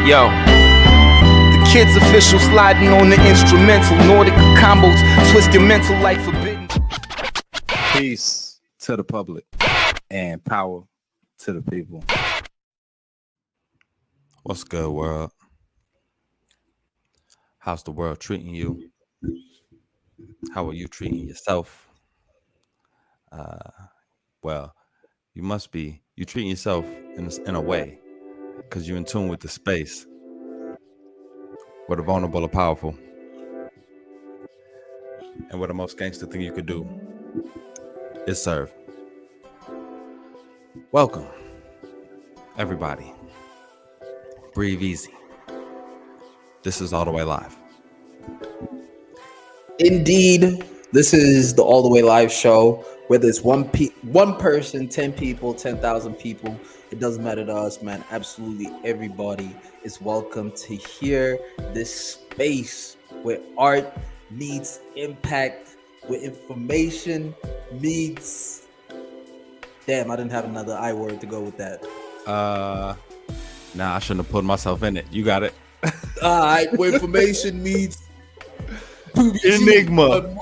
Yo, the kids official sliding on the instrumental. Nordic combos, twist your mental like forbidden. Peace to the public and power to the people. What's good, world? How's the world treating you? How are you treating yourself? Well, you treating yourself in a way because you're in tune with the space where the vulnerable are powerful and where the most gangster thing you could do is serve. Welcome, everybody. Breathe easy. This is All the Way Live. Indeed, this is the All the Way Live show. Whether it's one person, 10 people, 10,000 people, it doesn't matter to us, man. Absolutely everybody is welcome to hear this space where art meets impact, where information meets... Damn, I didn't have another I word to go with that. Nah, I shouldn't have put myself in it. You got it. All right, where information meets... Enigma.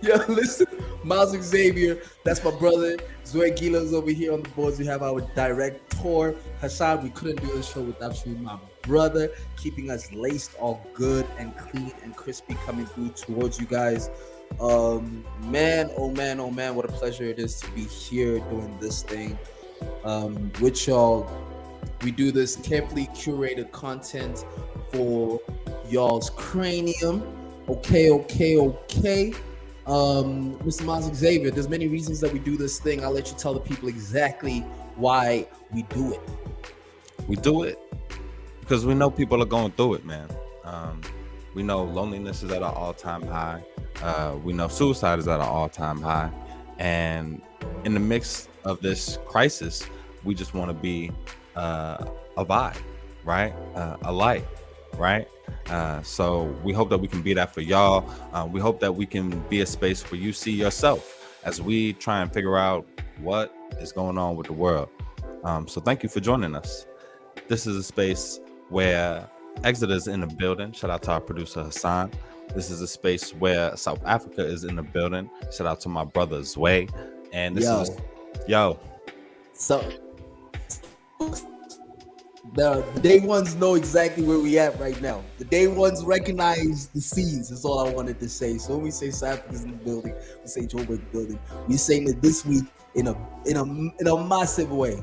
Yo, listen, Miles Xavier, that's my brother. Zoe Gila's over here on the boards. We have our director, Hassan. We couldn't do this show without you, my brother, keeping us laced all good and clean and crispy coming through towards you guys. Man, oh man, what a pleasure it is to be here doing this thing with y'all. We do this carefully curated content for y'all's cranium. Okay. Mr. Miles Xavier, there's many reasons that we do this thing. I'll let you tell the people exactly why we do it. We do it because we know people are going through it, man. We know loneliness is at an all-time high. We know suicide is at an all-time high. And in the mix of this crisis, we just want to be a vibe, right? A light, right? So we hope that we can be that for y'all. We hope that we can be a space where you see yourself as we try and figure out what is going on with the world. So thank you for joining us. This is a space where Exeter is in the building. Shout out to our producer Hassan. This is a space where South Africa is in the building. Shout out to my brother Zway. And this is So the day ones know exactly where we at right now. The day ones recognize the scenes. That's all I wanted to say. So when we say South Africa's in the building, we say Joburg building. We saying it this week in a massive way.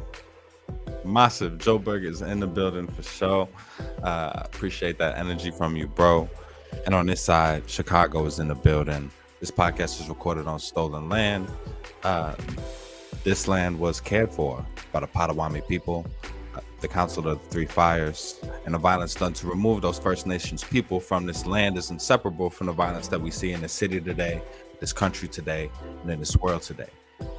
Massive. Joburg is in the building for sure. Appreciate that energy from you, bro. And on this side, Chicago is in the building. This podcast is recorded on stolen land. This land was cared for by the Potawatomi people, the Council of the Three Fires, and the violence done to remove those First Nations people from this land is inseparable from the violence that we see in the city today, this country today, and in this world today.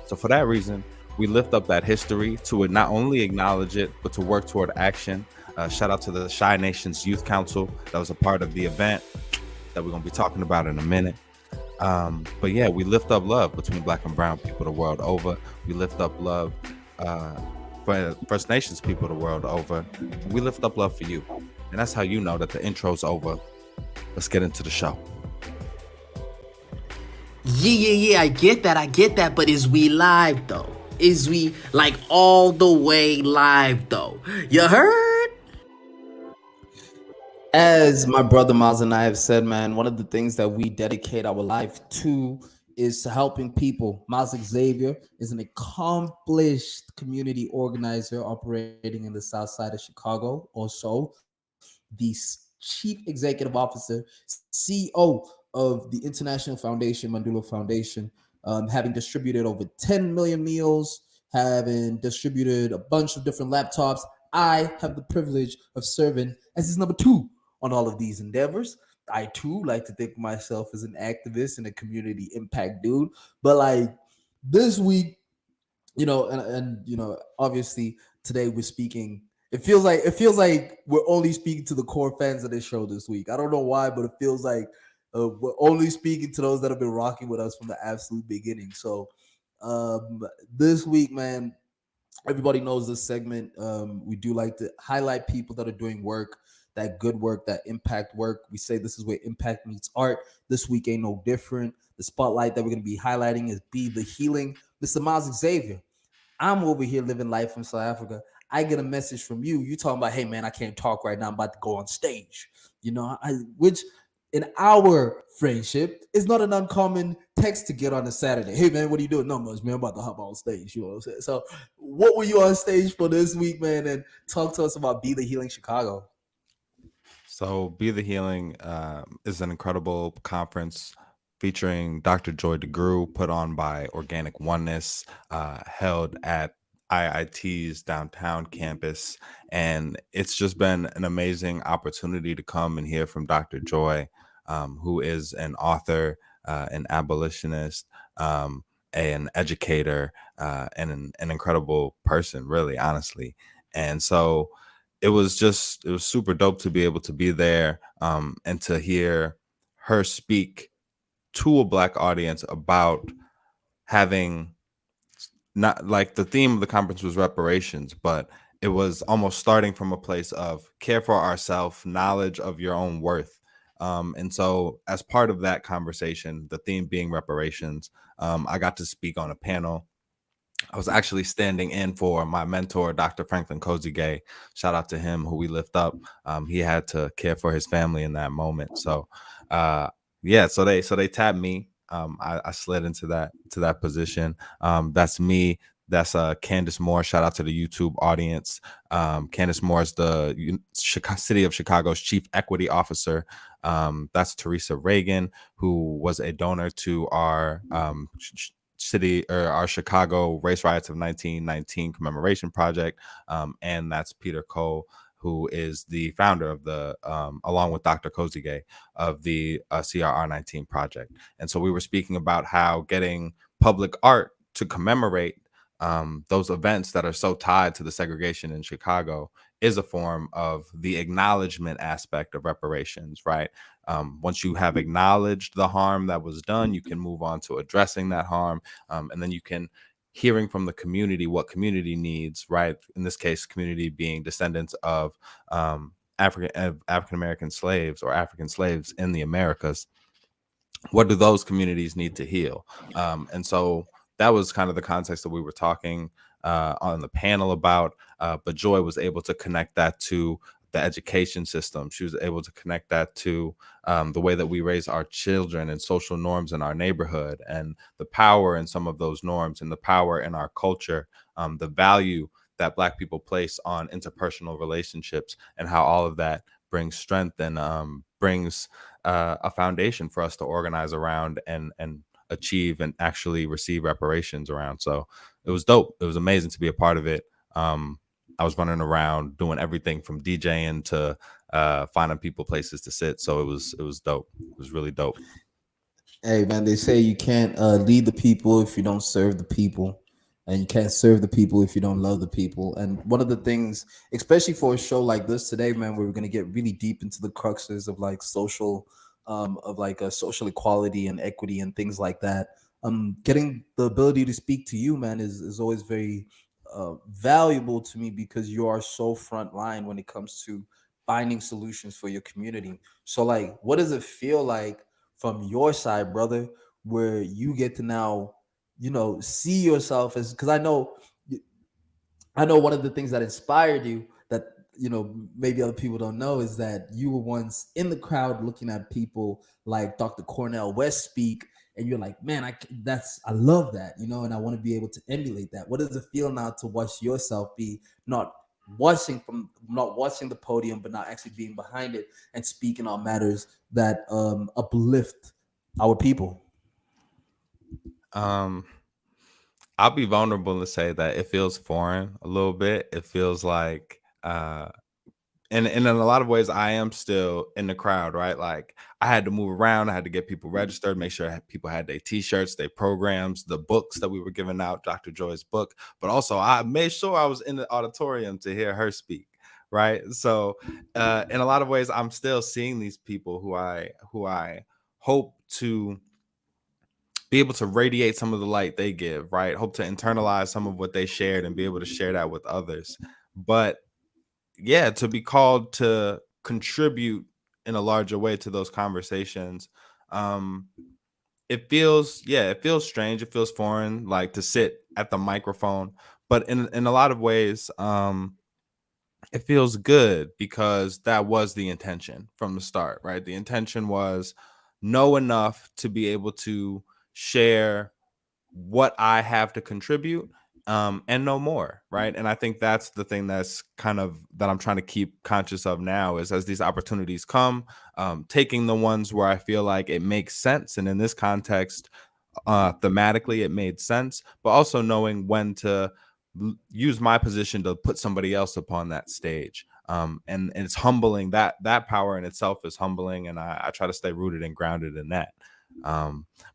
So for that reason, we lift up that history to not only acknowledge it, but to work toward action. Shout out to the Shy Nations Youth Council that was a part of the event that we're going to be talking about in a minute. But yeah, we lift up love between Black and brown people the world over. We lift up love for First Nations people the world over. We lift up love for you. And that's how you know that the intro's over. Let's get into the show. Yeah, I get that, but is we live though? Is we like all the way live though? You heard? As my brother Miles and I have said, man, one of the things that we dedicate our life to is to helping people. Miles Xavier is an accomplished community organizer operating in the south side of Chicago. Also, the chief executive officer, CEO of the International Foundation, Mandula Foundation, having distributed over 10 million meals, having distributed a bunch of different laptops. I have the privilege of serving as his number 2 on all of these endeavors. I too like to think of myself as an activist and a community impact dude. But like this week, and obviously today we're speaking. It feels like we're only speaking to the core fans of this show this week. I don't know why, but it feels like we're only speaking to those that have been rocking with us from the absolute beginning. So this week, man, Everybody knows this segment. We do like to highlight people that are doing work, that good work, that impact work. We say this is where impact meets art. This week ain't no different. The spotlight that we're going to be highlighting is Be the Healing, Mr. Miles Xavier. I'm over here living life in South Africa. I get a message from you. You talking about, hey man, I can't talk right now. I'm about to go on stage. Which in our friendship is not an uncommon text to get on a Saturday. Hey man, what are you doing? No much, man. I'm about to hop on stage. You know what I'm saying? So, what were you on stage for this week, man? And talk to us about Be the Healing Chicago. So, Be the Healing is an incredible conference featuring Dr. Joy DeGrew, put on by Organic Oneness, held at IIT's downtown campus. And it's just been an amazing opportunity to come and hear from Dr. Joy, who is an author, an abolitionist, an educator, and an incredible person, really, honestly. And so, it was super dope to be able to be there, and to hear her speak to a Black audience about having, not like, the theme of the conference was reparations, but it was almost starting from a place of care for ourselves, knowledge of your own worth. And so as part of that conversation, the theme being reparations, I got to speak on a panel. I was actually standing in for my mentor, Dr. Franklin Kozige. Shout out to him, who we lift up. He had to care for his family in that moment. So, yeah. So they tapped me. I slid into that position. That's me. That's Candace Moore. Shout out to the YouTube audience. Candace Moore is the City of Chicago's Chief Equity Officer. That's Teresa Reagan, who was a donor to our city, or our Chicago Race Riots of 1919 commemoration project. And that's Peter Cole, who is the founder of the, along with Dr. Kozige, of the CRR 19 project. And so we were speaking about how getting public art to commemorate those events that are so tied to the segregation in Chicago is a form of the acknowledgement aspect of reparations, right? Once you have acknowledged the harm that was done, you can move on to addressing that harm, and then you can hearing from the community what community needs, right? In this case, community being descendants of African American slaves, or African slaves in the Americas. What do those communities need to heal? And so that was kind of the context that we were talking on the panel about. But Joy was able to connect that to the education system. She was able to connect that to the way that we raise our children and social norms in our neighborhood, and the power in some of those norms, and the power in our culture, the value that Black people place on interpersonal relationships, and how all of that brings strength and brings a foundation for us to organize around, and achieve and actually receive reparations around. So it was dope. It was amazing to be a part of it. I was running around doing everything from DJing to finding people places to sit. So it was dope. It was really dope. Hey man, they say you can't lead the people if you don't serve the people, and you can't serve the people if you don't love the people. And one of the things, especially for a show like this today, man, where we're gonna get really deep into the cruxes of like social, social equality and equity and things like that. Getting the ability to speak to you, man, is always very valuable to me, because you are so front line when it comes to finding solutions for your community. So, like, what does it feel like from your side, brother, where you get to now, see yourself as, because I know one of the things that inspired you, that maybe other people don't know, is that you were once in the crowd looking at people like Dr. Cornel West speak, and you're like, man, I love that, and I want to be able to emulate that. What does it feel now to watch yourself be not watching the podium, but not actually being behind it and speaking on matters that uplift our people? I'll be vulnerable to say that it feels foreign a little bit. It feels like and in a lot of ways, I am still in the crowd, right? Like, I had to move around. I had to get people registered, make sure people had their T-shirts, their programs, the books that we were giving out, Dr. Joy's book. But also, I made sure I was in the auditorium to hear her speak, right? So, in a lot of ways, I'm still seeing these people who I hope to be able to radiate some of the light they give, right? Hope to internalize some of what they shared and be able to share that with others. But yeah, to be called to contribute in a larger way to those conversations, um, it feels strange. It feels foreign, like to sit at the microphone. But in a lot of ways, it feels good because that was the intention from the start, right? The intention was know enough to be able to share what I have to contribute, and no more, right? And I think that's the thing that's kind of that I'm trying to keep conscious of now is as these opportunities come, taking the ones where I feel like it makes sense. And in this context, thematically, it made sense, but also knowing when to use my position to put somebody else upon that stage. And it's humbling. That power in itself is humbling, and I try to stay rooted and grounded in that.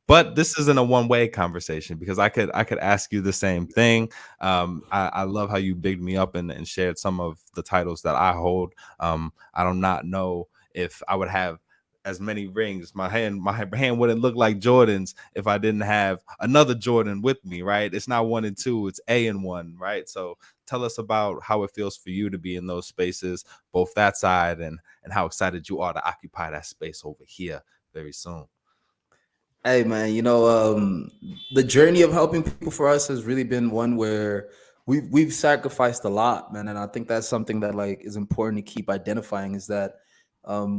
But this isn't a one-way conversation because I could ask you the same thing. I love how you bigged me up and shared some of the titles that I hold. I do not know if I would have as many rings. My hand wouldn't look like Jordan's if I didn't have another Jordan with me, right? It's not 1 and 2, it's A and 1, right? So tell us about how it feels for you to be in those spaces, both that side and how excited you are to occupy that space over here very soon. Hey man, the journey of helping people for us has really been one where we've sacrificed a lot, man, and I think that's something that like is important to keep identifying is that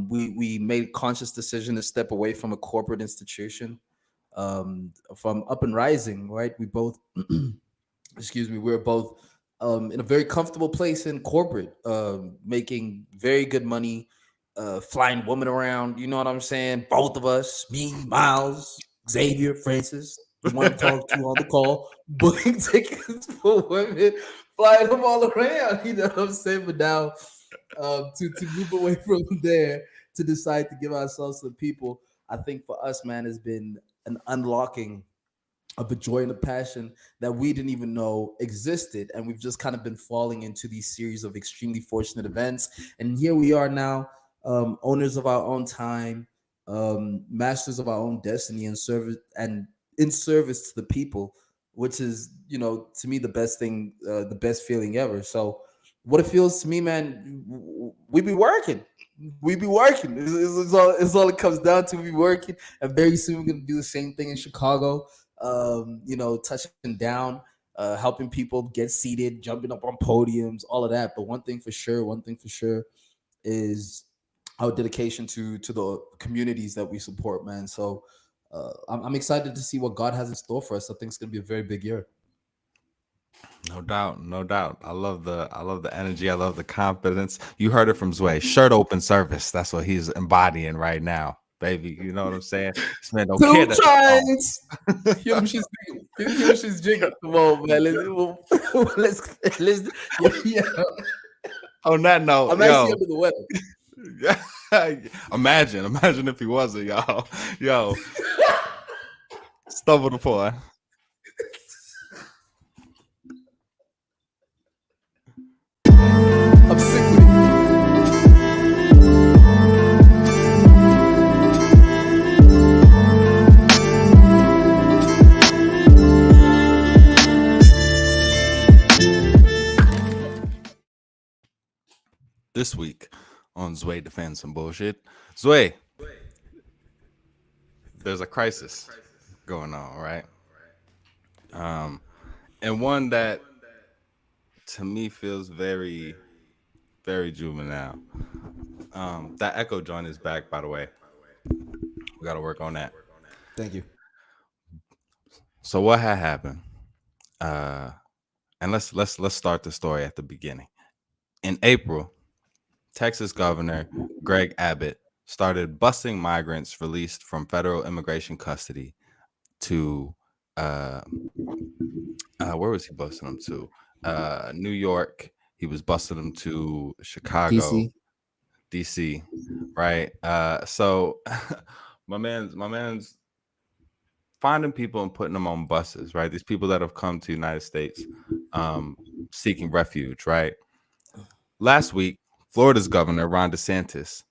we made a conscious decision to step away from a corporate institution, from Up and Rising, right? We both excuse me, we're both in a very comfortable place in corporate, making very good money, flying women around. You know what I'm saying? Both of us, me, Miles, Xavier, Francis, the one I'm talking to on the call, booking tickets for women, flying them all around. You know what I'm saying? But now, to move away from there, to decide to give ourselves to people, I think for us, man, has been an unlocking of a joy and a passion that we didn't even know existed. And we've just kind of been falling into these series of extremely fortunate events. And here we are now, owners of our own time, masters of our own destiny and service and in service to the people, which is, to me, the best thing, the best feeling ever. So what it feels to me, man, we be working. We be working. It's all it comes down to. We be working, and very soon we're gonna do the same thing in Chicago. Touching down, helping people get seated, jumping up on podiums, all of that. But one thing for sure is our dedication to the communities that we support, man. So I'm excited to see what God has in store for us. I think it's gonna be a very big year. No doubt, no doubt. I love the energy. I love the confidence. You heard it from Zway. Shirt open service. That's what he's embodying right now, baby. You know what I'm saying? This man don't care Two that. times. Hear them shit's jingle. Hear them shit's jingle. Come on, man. Let's yeah. On that note, I'm actually under the weather. imagine if he wasn't, y'all. Yo, stumbled upon. I'm sick with it. This week on Zway Defends Some Bullshit. Zway, there's a crisis going on, right? And one that to me feels very, very juvenile. That echo joint is back, by the way. We got to work on that. Thank you. So what had happened? And let's start the story at the beginning. In April, Texas Governor Greg Abbott started busing migrants released from federal immigration custody to where was he busting them to? New York. He was busting them to Chicago, DC, right? So my man's finding people and putting them on buses, right? These people that have come to the United States seeking refuge, right? Last week, Florida's governor, Ron DeSantis,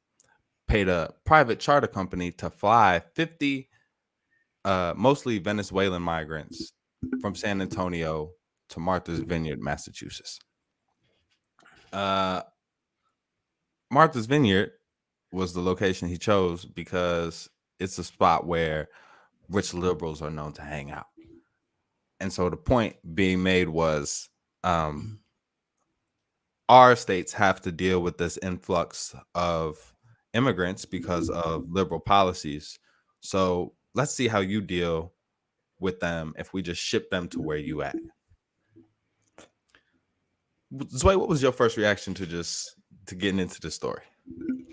paid a private charter company to fly 50 mostly Venezuelan migrants from San Antonio to Martha's Vineyard, Massachusetts. Martha's Vineyard was the location he chose because it's a spot where rich liberals are known to hang out. And so the point being made was our states have to deal with this influx of immigrants because of liberal policies. So let's see how you deal with them if we just ship them to where you at. Zoe, what was your first reaction to getting into the story?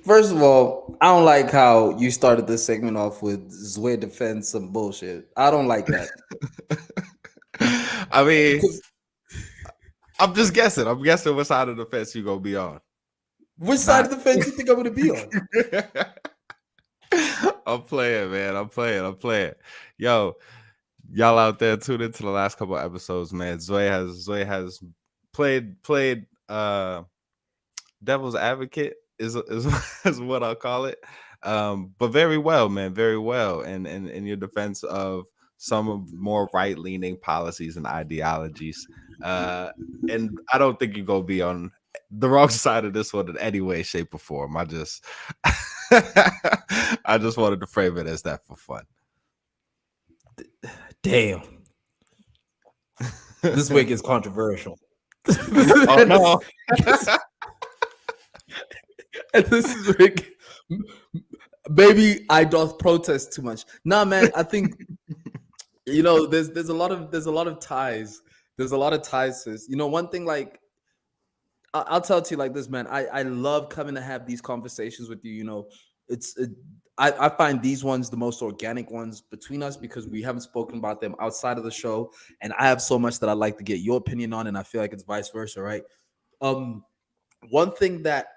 First of all, I don't like how you started this segment off with Zwe defense some bullshit. I don't like that. I mean, I'm just guessing. I'm guessing what side of the fence you gonna be on. Which side of the fence you think I'm gonna be on? I'm playing, man. I'm playing. Yo, y'all out there tuned into the last couple of episodes, man. Zoe has played devil's advocate is what I'll call it. But very well, man, very well. And in your defense of some of more right-leaning policies and ideologies. And I don't think you're gonna be on the wrong side of this one in any way, shape, or form. I just wanted to frame it as that for fun. Damn. This week is controversial. Oh no. And this is Rick. Baby, I doth protest too much. Nah, man, I think there's a lot of ties. There's a lot of ties to this. One thing, like I'll tell it to you like this, man. I love coming to have these conversations with you. I find these ones the most organic ones between us because we haven't spoken about them outside of the show, and I have so much that I'd like to get your opinion on, and I feel like it's vice versa, right? One thing that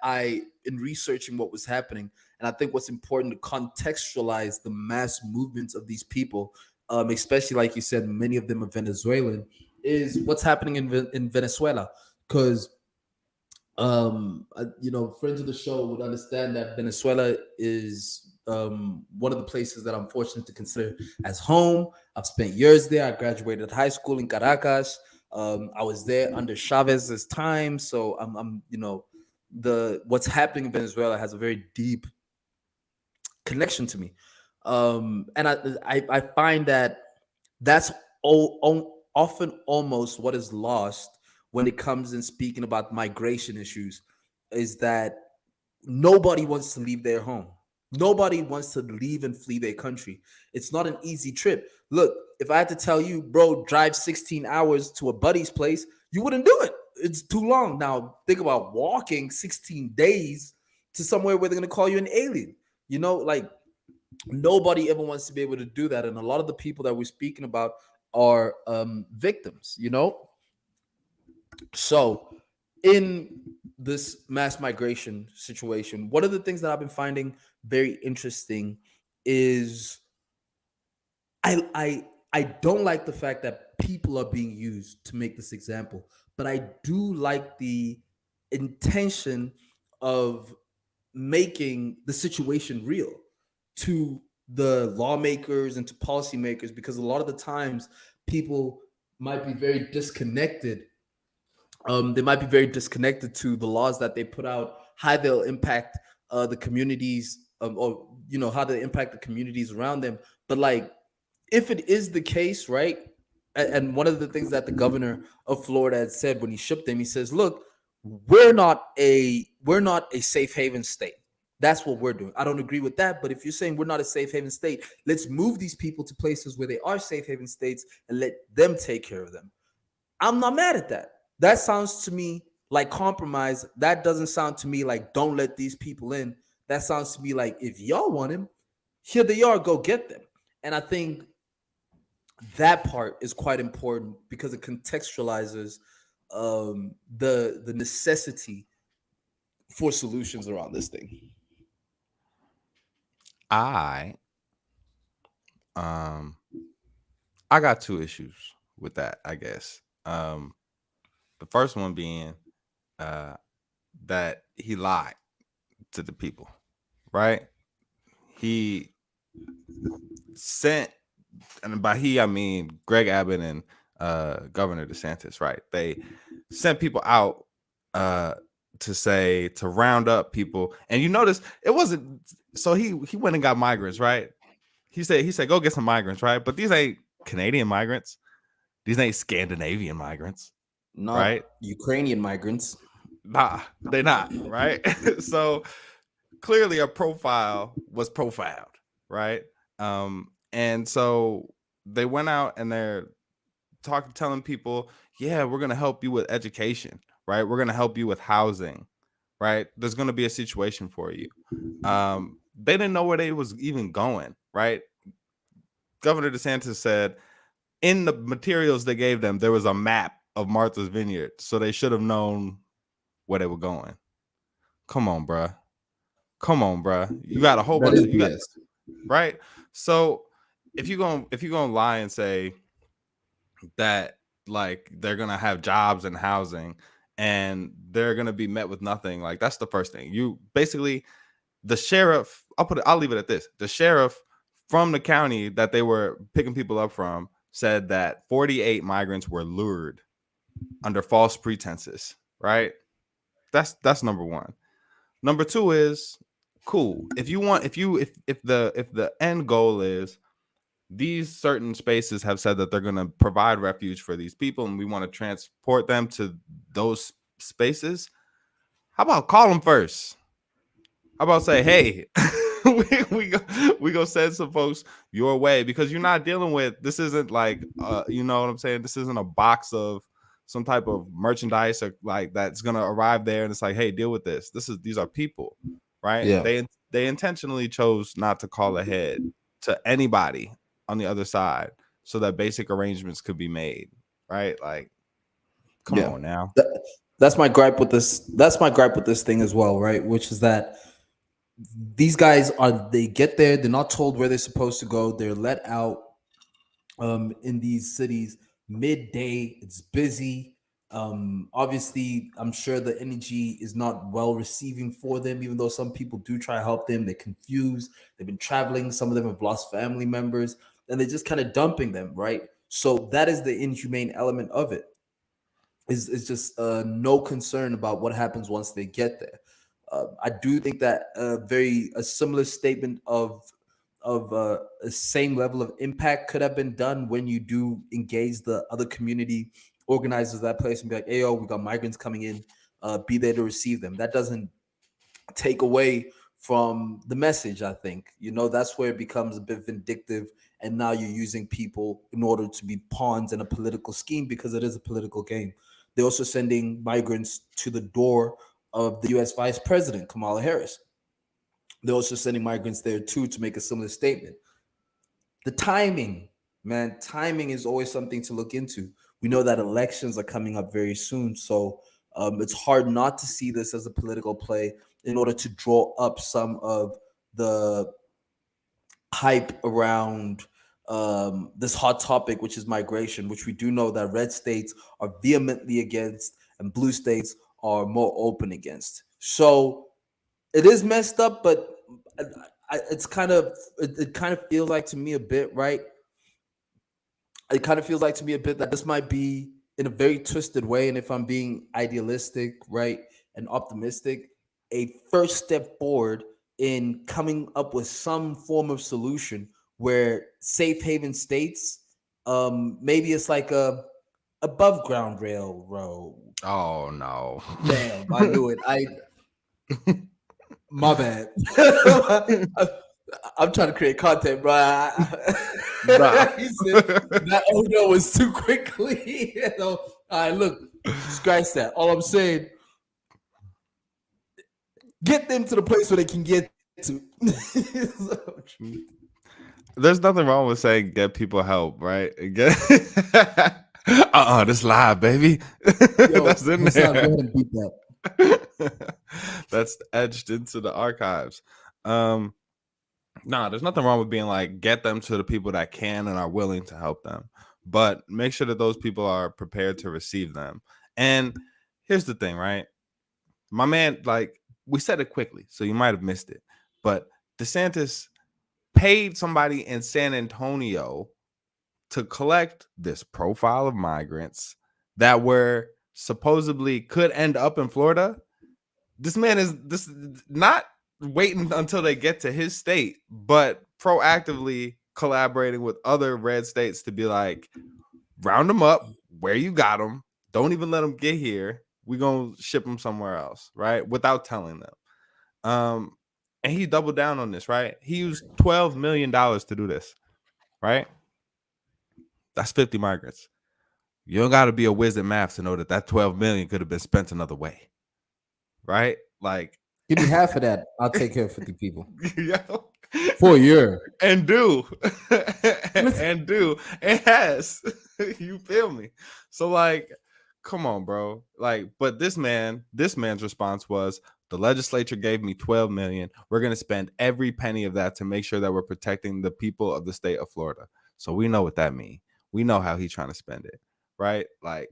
in researching what was happening, and I think what's important to contextualize the mass movements of these people, especially like you said, many of them are Venezuelan, is what's happening in Venezuela. Because friends of the show would understand that Venezuela is one of the places that I'm fortunate to consider as home. I've spent years there. I graduated high school in Caracas. I was there under Chavez's time, so I'm what's happening in Venezuela has a very deep connection to me, and I find that that's often almost what is lost when it comes in speaking about migration issues, is that nobody wants to leave their home. Nobody wants to leave and flee their country. It's not an easy trip. Look, if I had to tell you, bro, drive 16 hours to a buddy's place, you wouldn't do it. It's too long. Now, think about walking 16 days to somewhere where they're going to call you an alien. Like nobody ever wants to be able to do that. And a lot of the people that we're speaking about are victims, So in this mass migration situation, one of the things that I've been finding very interesting is I don't like the fact that people are being used to make this example, but I do like the intention of making the situation real to the lawmakers and to policymakers, because a lot of the times people might be very disconnected. They might be very disconnected to the laws that they put out, how they'll impact the communities, or how they impact the communities around them. But like, if it is the case, right? And one of the things that the governor of Florida had said when he shipped them, he says, "Look, we're not a safe haven state. That's what we're doing. I don't agree with that, but if you're saying we're not a safe haven state, let's move these people to places where they are safe haven states and let them take care of them." I'm not mad at that. That sounds to me like compromise. That doesn't sound to me like don't let these people in. That sounds to me like if y'all want him, here they are, go get them. And I think that part is quite important because it contextualizes the necessity for solutions around this thing. I got two issues with that, I guess. The first one being that he lied to the people, right? He sent and by he I mean Greg Abbott and Governor DeSantis, right? They sent people out to round up people, and you notice it wasn't. So he went and got migrants, right? He said go get some migrants, right? But these ain't Canadian migrants. These ain't Scandinavian migrants, Not right? Ukrainian migrants. Nah, they not, right? So clearly a profile was profiled, right? And so they went out and they're telling people, yeah, we're gonna help you with education, right? We're gonna help you with housing, right? There's gonna be a situation for you. They didn't know where they was even going, right? Governor DeSantis said in the materials they gave them, there was a map of Martha's Vineyard, so they should have known where they were going. Come on, bruh. Come on, bruh. You got a whole That bunch is of you got BS. right. So if you're gonna lie and say that like they're gonna have jobs and housing and they're gonna be met with nothing, like that's the first thing. You basically the sheriff, I'll leave it at this. The sheriff from the county that they were picking people up from said that 48 migrants were lured under false pretenses, right? That's number one. Number two is cool. If the end goal is these certain spaces have said that they're going to provide refuge for these people and we want to transport them to those spaces, how about call them first? How about say, hey, we go send some folks your way, because you're not dealing with, this isn't like you know what I'm saying? This isn't a box of some type of merchandise or like that's gonna arrive there and it's like, hey, deal with this. These are people, right? Yeah. They intentionally chose not to call ahead to anybody on the other side so that basic arrangements could be made, right? Like, come Yeah. on now. That's my gripe with this. That's my gripe with this thing as well, right? Which is that these guys they get there, they're not told where they're supposed to go. They're let out in these cities midday. It's busy. Obviously, I'm sure the energy is not well receiving for them, even though some people do try to help them. They're confused. They've been traveling. Some of them have lost family members, and they're just kind of dumping them, right? So that is the inhumane element of it. Is just no concern about what happens once they get there. I do think that a similar statement of a same level of impact could have been done when you do engage the other community organizers of that place and be like, hey, yo, we got migrants coming in, be there to receive them. That doesn't take away from the message. I think, that's where it becomes a bit vindictive, and now you're using people in order to be pawns in a political scheme, because it is a political game. They're also sending migrants to the door of the US Vice President Kamala Harris. They're also sending migrants there too to make a similar statement. The timing, man, timing is always something to look into. We know that elections are coming up very soon, so it's hard not to see this as a political play in order to draw up some of the hype around this hot topic, which is migration, which we do know that red states are vehemently against and blue states are more open against. So it is messed up, but it's kind of it kind of feels like to me a bit, right? It kind of feels like to me a bit that this might be in a very twisted way, and if I'm being idealistic, right, and optimistic, a first step forward in coming up with some form of solution where safe haven states, maybe it's like a above ground railroad. Oh no. Damn, I knew it. My bad. I'm trying to create content, bro. Nah. He said that oh no was too quickly. All right, look, scratch that. All I'm saying, get them to the place where they can get to. There's nothing wrong with saying get people help, right? This live, baby. Yo, That's in Hassan, there. go ahead and beat that. That's etched into the archives. There's nothing wrong with being like, get them to the people that can and are willing to help them, but make sure that those people are prepared to receive them. And here's the thing, right? My man, like we said it quickly, so you might have missed it, but DeSantis paid somebody in San Antonio to collect this profile of migrants that were supposedly could end up in Florida. This man is this not waiting until they get to his state, but proactively collaborating with other red states to be like, round them up where you got them. Don't even let them get here. We're going to ship them somewhere else, right? Without telling them. And he doubled down on this, right? He used $12 million to do this, right? That's 50 migrants. You don't got to be a whiz at math to know that 12 million could have been spent another way, right? Like, Give me half of that. I'll take care of 50 people yo, for a year. and do and has. You feel me? So like, come on, bro. Like, but this man's response was, the legislature gave me 12 million. We're gonna spend every penny of that to make sure that we're protecting the people of the state of Florida. So we know what that means. We know how he's trying to spend it, right? Like,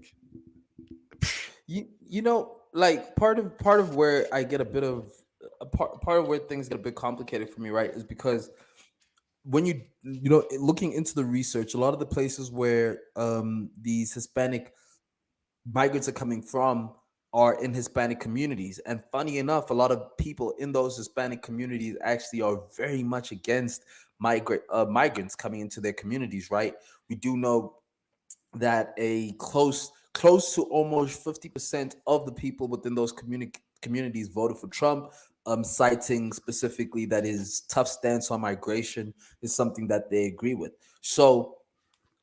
You know, like part of where I get a bit of part of where things get a bit complicated for me, right, is because when you know, looking into the research, a lot of the places where these Hispanic migrants are coming from are in Hispanic communities. And funny enough, a lot of people in those Hispanic communities actually are very much against migrants coming into their communities, right? We do know that a close to almost 50% of the people within those communities voted for Trump, citing specifically that his tough stance on migration is something that they agree with. So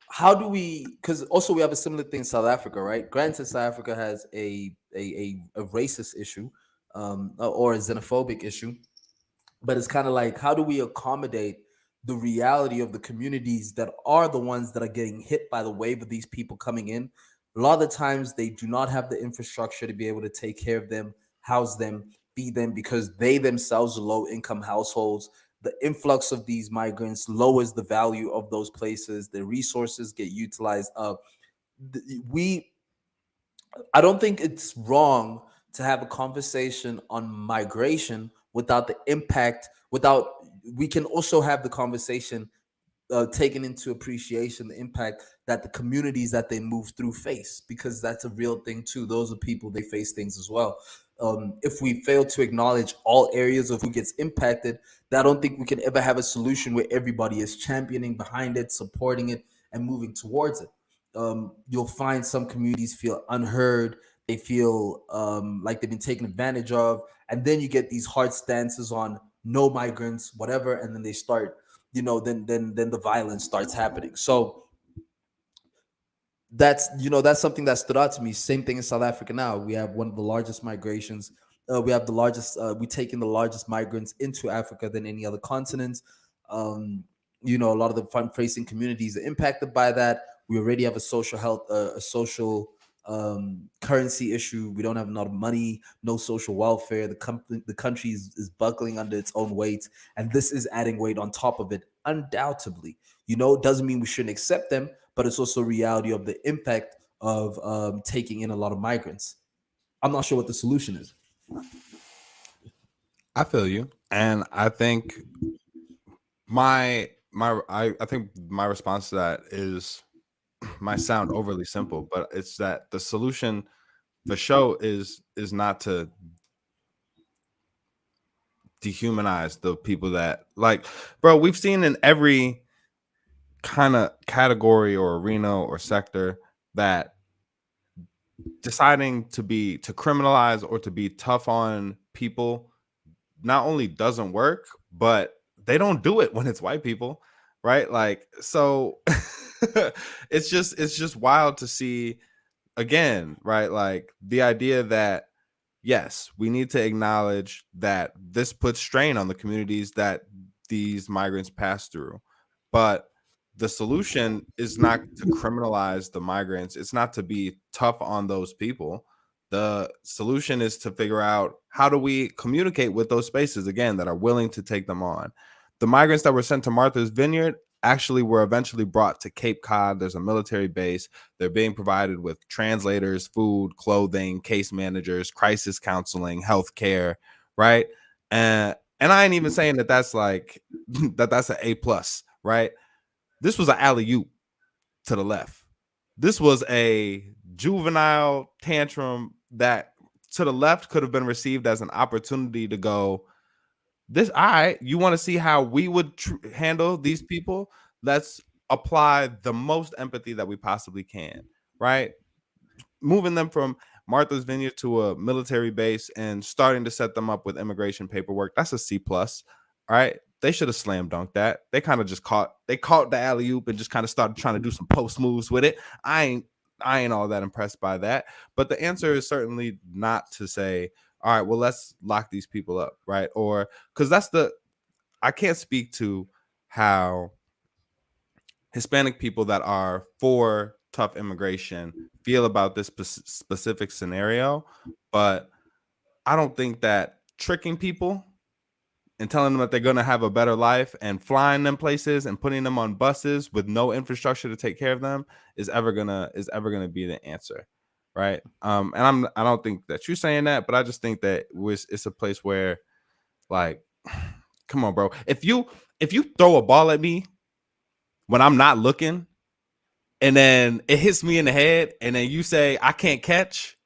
how do we, because also we have a similar thing in South Africa, right? Granted, South Africa has a racist issue, or a xenophobic issue, but it's kind of like, how do we accommodate the reality of the communities that are the ones that are getting hit by the wave of these people coming in? A lot of the times they do not have the infrastructure to be able to take care of them, house them, feed them, because they themselves are low income households. The influx of these migrants lowers the value of those places. The resources get utilized up. We I don't think it's wrong to have a conversation on migration without the impact, without, we can also have the conversation taking into appreciation the impact that the communities that they move through face, because that's a real thing too. Those are people, they face things as well. If we fail to acknowledge all areas of who gets impacted, I don't think we can ever have a solution where everybody is championing behind it, supporting it, and moving towards it. You'll find some communities feel unheard. They feel like they've been taken advantage of, and then you get these hard stances on no migrants, whatever, and then they start, you know, then the violence starts happening. So that's, you know, that's something that stood out to me. Same thing in South Africa. Now we have one of the largest migrations. We have the largest, we taking the largest migrants into Africa than any other continent. You know, a lot of the front facing communities are impacted by that. We already have a social health, a social currency issue. We don't have enough money, no social welfare. The country is buckling under its own weight, and this is adding weight on top of it, undoubtedly. You know, it doesn't mean we shouldn't accept them, but it's also a reality of the impact of taking in a lot of migrants. I'm not sure what the solution is. I feel you. And I think I think my response to that is, might sound overly simple, but it's that the solution for sure is not to dehumanize the people that, like, bro, we've seen in every kind of category or arena or sector that deciding to criminalize or to be tough on people not only doesn't work, but they don't do it when it's white people, right? Like, so it's just wild to see again, right? Like, the idea that yes, we need to acknowledge that this puts strain on the communities that these migrants pass through, but the solution is not to criminalize the migrants. It's not to be tough on those people. The solution is to figure out, how do we communicate with those spaces again that are willing to take them on. The migrants that were sent to Martha's Vineyard actually were eventually brought to Cape Cod. There's a military base. They're being provided with translators, food, clothing, case managers, crisis counseling, healthcare, right? And I ain't even saying that that's like that's an A plus, right? This was an alley-oop. to the left. This was a juvenile tantrum that to the left could have been received as an opportunity to go, this, all right, you want to see how we would handle these people? Let's apply the most empathy that we possibly can, right? Moving them from Martha's Vineyard to a military base and starting to set them up with immigration paperwork. That's a C plus, right? They should have slam dunked that. They kind of just caught the alley oop and just kind of started trying to do some post moves with it. I ain't all that impressed by that. But the answer is certainly not to say, all right, well, let's lock these people up, right? Or because I can't speak to how Hispanic people that are for tough immigration feel about this specific scenario, but I don't think that tricking people and telling them that they're going to have a better life and flying them places and putting them on buses with no infrastructure to take care of them is ever gonna be the answer, right? And I don't think that you're saying that, but I just think that it's a place where, like, come on, bro. If you throw a ball at me when I'm not looking, and then it hits me in the head, and then you say I can't catch,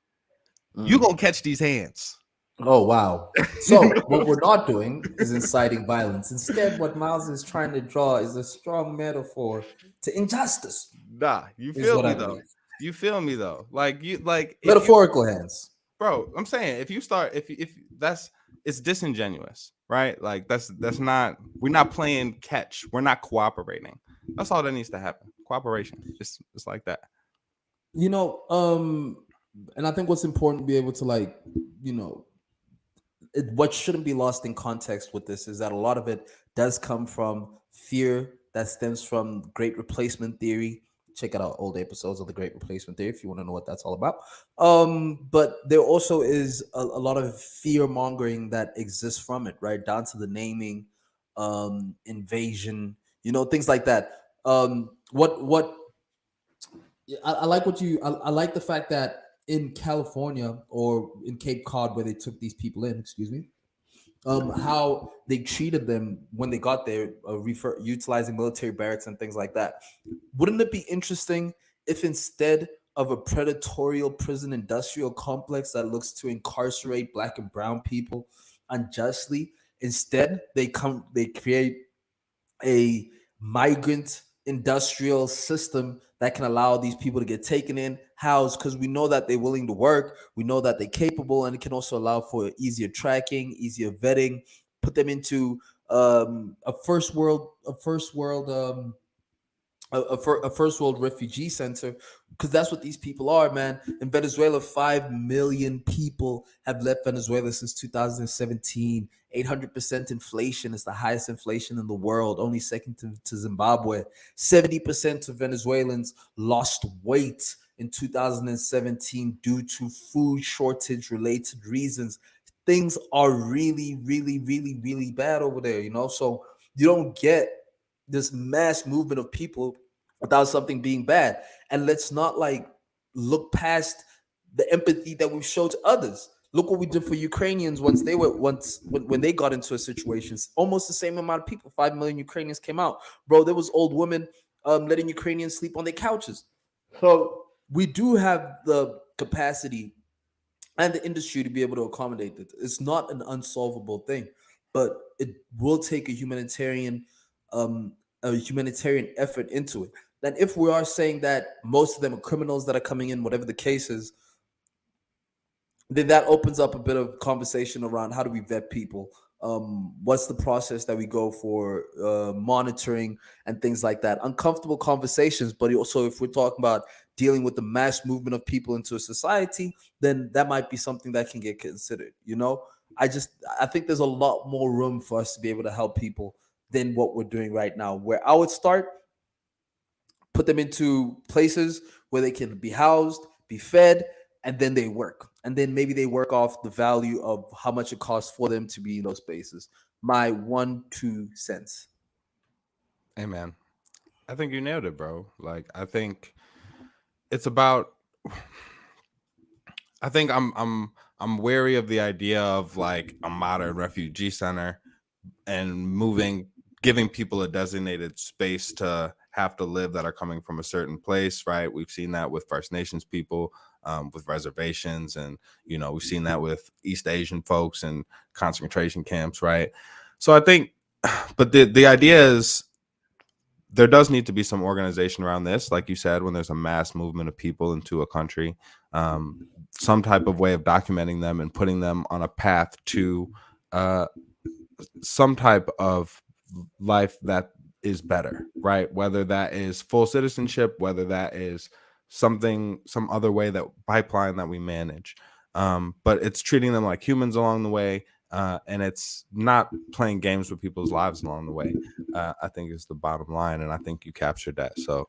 you gonna catch these hands. Oh, wow. So what we're not doing is inciting violence. Instead, what Miles is trying to draw is a strong metaphor to injustice. Nah, you feel me though. You feel me though. Like metaphorical hands. Bro, I'm saying if it's disingenuous, right? Like that's not, we're not playing catch. We're not cooperating. That's all that needs to happen. Cooperation. It's like that. And I think what's important to be able to, like, what shouldn't be lost in context with this is that a lot of it does come from fear that stems from great replacement theory. Check out our old episodes of the Great Replacement Theory if you want to know what that's all about. But there also is a lot of fear mongering that exists from it, right? Down to the naming, invasion, things like that. I like I like the fact that in California or in Cape Cod, where they took these people in, how they treated them when they got there, utilizing military barracks and things like that. Wouldn't it be interesting if instead of a predatory prison industrial complex that looks to incarcerate Black and brown people unjustly, instead they create a migrant industrial system that can allow these people to get taken in, housed, because we know that they're willing to work, we know that they're capable, and it can also allow for easier tracking, easier vetting, put them into a first world refugee center, because that's what these people are, man. In Venezuela, 5 million people have left Venezuela since 2017. 800% inflation is the highest inflation in the world, only second to Zimbabwe. 70% of Venezuelans lost weight in 2017 due to food shortage related reasons. Things are really, really, really, really bad over there, so you don't get this mass movement of people without something being bad. And let's not look past the empathy that we've showed to others. Look what we did for Ukrainians when they got into a situation. Almost the same amount of people, 5 million Ukrainians came out. Bro, there was old women letting Ukrainians sleep on their couches. So we do have the capacity and the industry to be able to accommodate it. It's not an unsolvable thing, but it will take a humanitarian effort into it. Then if we are saying that most of them are criminals that are coming in, whatever the case is, then that opens up a bit of conversation around how do we vet people? What's the process that we go for monitoring and things like that? Uncomfortable conversations, but also if we're talking about dealing with the mass movement of people into a society, then that might be something that can get considered. I think there's a lot more room for us to be able to help people than what we're doing right now. Where I would start, put them into places where they can be housed, be fed, and then they work. And then maybe they work off the value of how much it costs for them to be in those spaces. My 2 cents. Hey, man, I think you nailed it, bro. Like, I think it's about, I think I'm wary of the idea of like a modern refugee center and giving people a designated space to have to live that are coming from a certain place, right? We've seen that with First Nations people, with reservations, and we've seen that with East Asian folks and concentration camps, right? So I think, but the idea is there does need to be some organization around this, like you said, when there's a mass movement of people into a country, some type of way of documenting them and putting them on a path to some type of life that is better, right? Whether that is full citizenship, whether that is some other way, that pipeline that we manage, but it's treating them like humans along the way, and it's not playing games with people's lives along the way. I think is the bottom line, and I think you captured that. So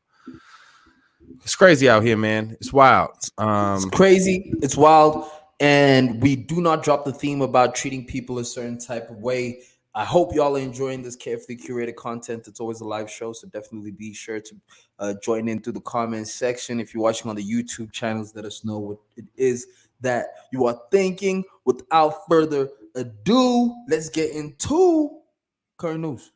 it's crazy out here, man. It's wild. It's crazy. It's wild. And we do not drop the theme about treating people a certain type of way. I hope y'all are enjoying this carefully curated content. It's always a live show, so definitely be sure to join in through the comments section. If you're watching on the YouTube channels, let us know what it is that you are thinking. Without further ado, let's get into current news.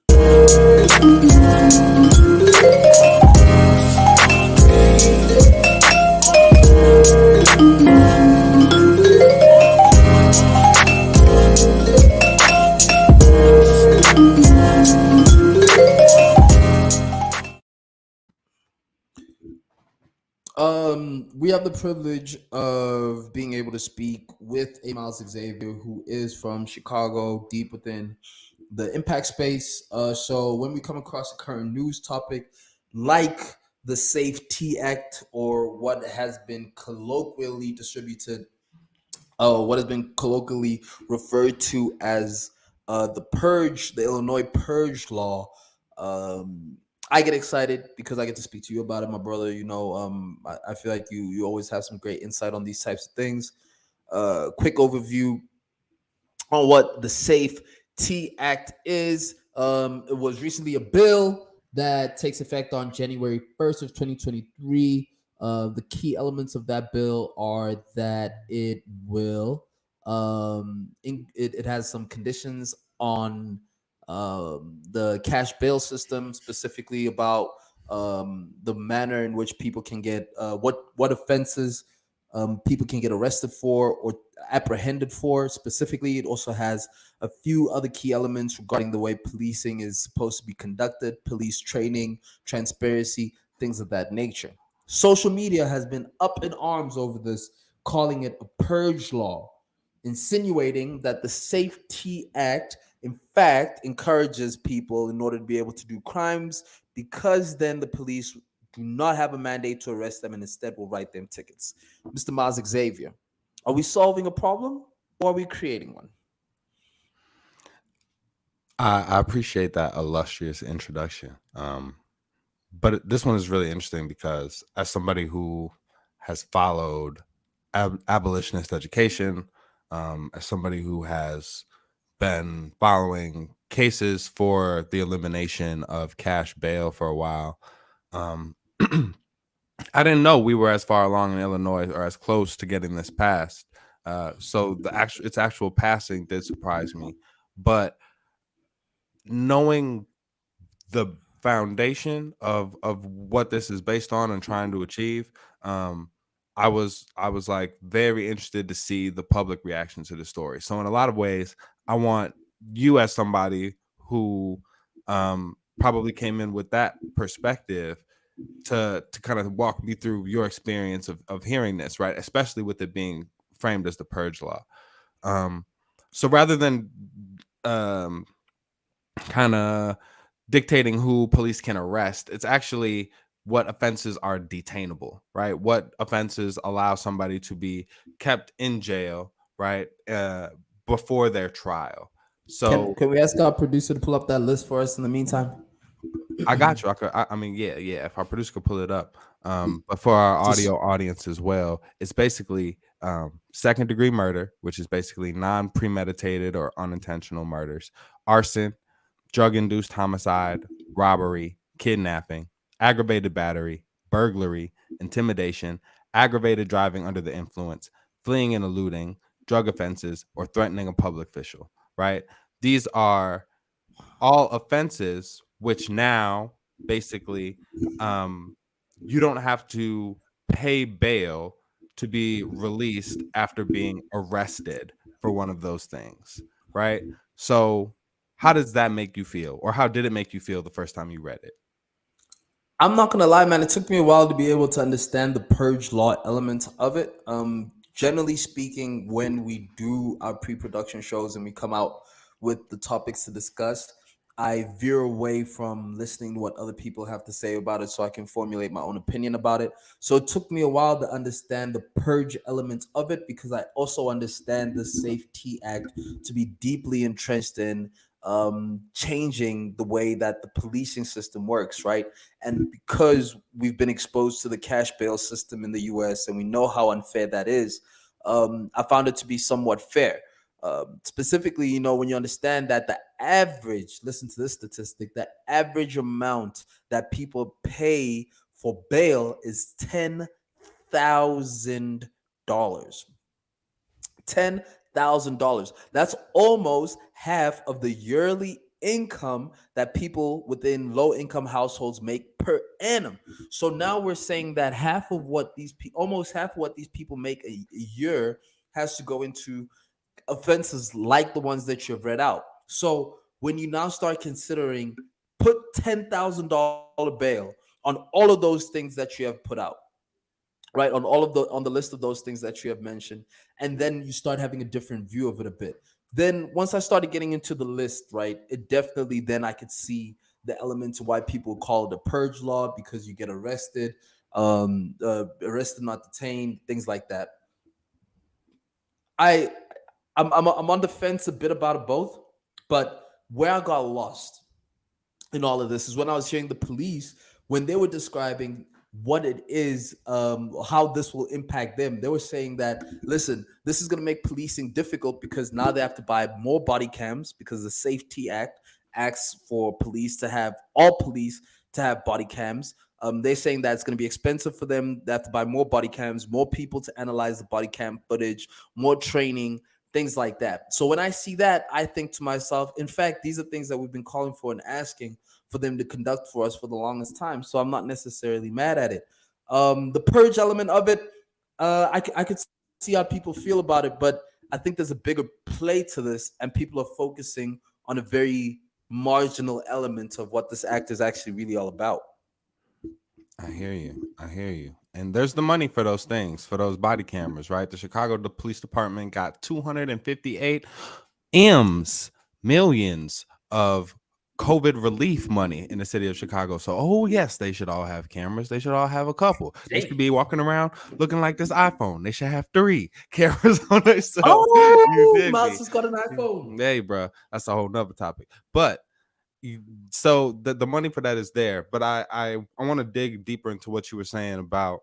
We have the privilege of being able to speak with a Miles Xavier, who is from Chicago, deep within the impact space. So when we come across a current news topic like the Safety Act, or what has been colloquially distributed, what has been colloquially referred to as the Purge, the Illinois Purge Law, I get excited because I get to speak to you about it, my brother. I feel like you always have some great insight on these types of things. Quick overview on what the Safety Act is. It was recently a bill that takes effect on January 1st of 2023. The key elements of that bill are that it will it has some conditions on the cash bail system, specifically about the manner in which people can get what offenses people can get arrested for or apprehended for. Specifically, it also has a few other key elements regarding the way policing is supposed to be conducted, police training, transparency, things of that nature. Social media has been up in arms over this, calling it a purge law, insinuating that the Safety Act, in fact, encourages people in order to be able to do crimes, because then the police do not have a mandate to arrest them and instead will write them tickets. Mr. Miles Xavier, are we solving a problem or are we creating one? I appreciate that illustrious introduction. But this one is really interesting because, as somebody who has followed abolitionist education, as somebody who has been following cases for the elimination of cash bail for a while, I didn't know we were as far along in Illinois or as close to getting this passed. So its actual passing did surprise me, but knowing the foundation of what this is based on and trying to achieve, I was like very interested to see the public reaction to the story. So in a lot of ways, I want you, as somebody who probably came in with that perspective, to kind of walk me through your experience of hearing this, right? Especially with it being framed as the purge law. So rather than kind of dictating who police can arrest, it's actually what offenses are detainable, right? What offenses allow somebody to be kept in jail, right? Before their trial. So Can we ask our producer to pull up that list for us in the meantime? I got you. I mean, yeah. If our producer could pull it up, but for our audio audience as well, it's basically second degree murder, which is basically non-premeditated or unintentional murders, arson, drug-induced homicide, robbery, kidnapping, aggravated battery, burglary, intimidation, aggravated driving under the influence, fleeing and eluding, drug offenses, or threatening a public official. Right? These are all offenses which now basically, you don't have to pay bail to be released after being arrested for one of those things, right? So how does that make you feel, or how did it make you feel the first time you read it? I'm not gonna lie, man. It took me a while to be able to understand the purge law element of it. Generally speaking, when we do our pre-production shows and we come out with the topics to discuss, I veer away from listening to what other people have to say about it so I can formulate my own opinion about it. So it took me a while to understand the purge element of it because I also understand the Safety Act to be deeply entrenched in changing the way that the policing system works, right? And because we've been exposed to the cash bail system in the US and we know how unfair that is, I found it to be somewhat fair. Specifically, you know, when you understand that the average, listen to this statistic, the average amount that people pay for bail is $10,000. $10,000. That's almost half of the yearly income that people within low income households make per annum. So now we're saying that half of what these almost half of what these people make a year has to go into offenses like the ones that you've read out. So when you now start considering put $10,000 bail on all of those things that you have put out, right, on all of the on the list of those things that you have mentioned, and then you start having a different view of it a bit. Then once I started getting into the list, right, it definitely, then I could see the elements why people call it a purge law, because you get arrested, arrested not detained, things like that. I I'm on the fence a bit about it both, but where I got lost in all of this is when I was hearing the police when they were describing what it is, how this will impact them. They were saying that, listen, this is going to make policing difficult because now they have to buy more body cams because the Safety Act asks for police to have all police to have body cams. They're saying that it's going to be expensive for them. They have to buy more body cams, more people to analyze the body cam footage, more training, things like that. So when I see that, I think to myself, in fact, these are things that we've been calling for and asking for them to conduct for us for the longest time. So I'm not necessarily mad at it. The purge element of it, I could see how people feel about it, but I think there's a bigger play to this, and people are focusing on a very marginal element of what this act is actually really all about. I hear you. I hear you. And there's the money for those things, for those body cameras, right? The Chicago Police Department got 258 M's, millions of COVID relief money in the city of Chicago. So, oh yes, they should all have cameras. They should all have a couple. They should be walking around looking like this iPhone. They should have 3 cameras on themselves. Oh, Mouse has got an iPhone. Hey, bro, that's a whole nother topic. But so the money for that is there, but I want to dig deeper into what you were saying about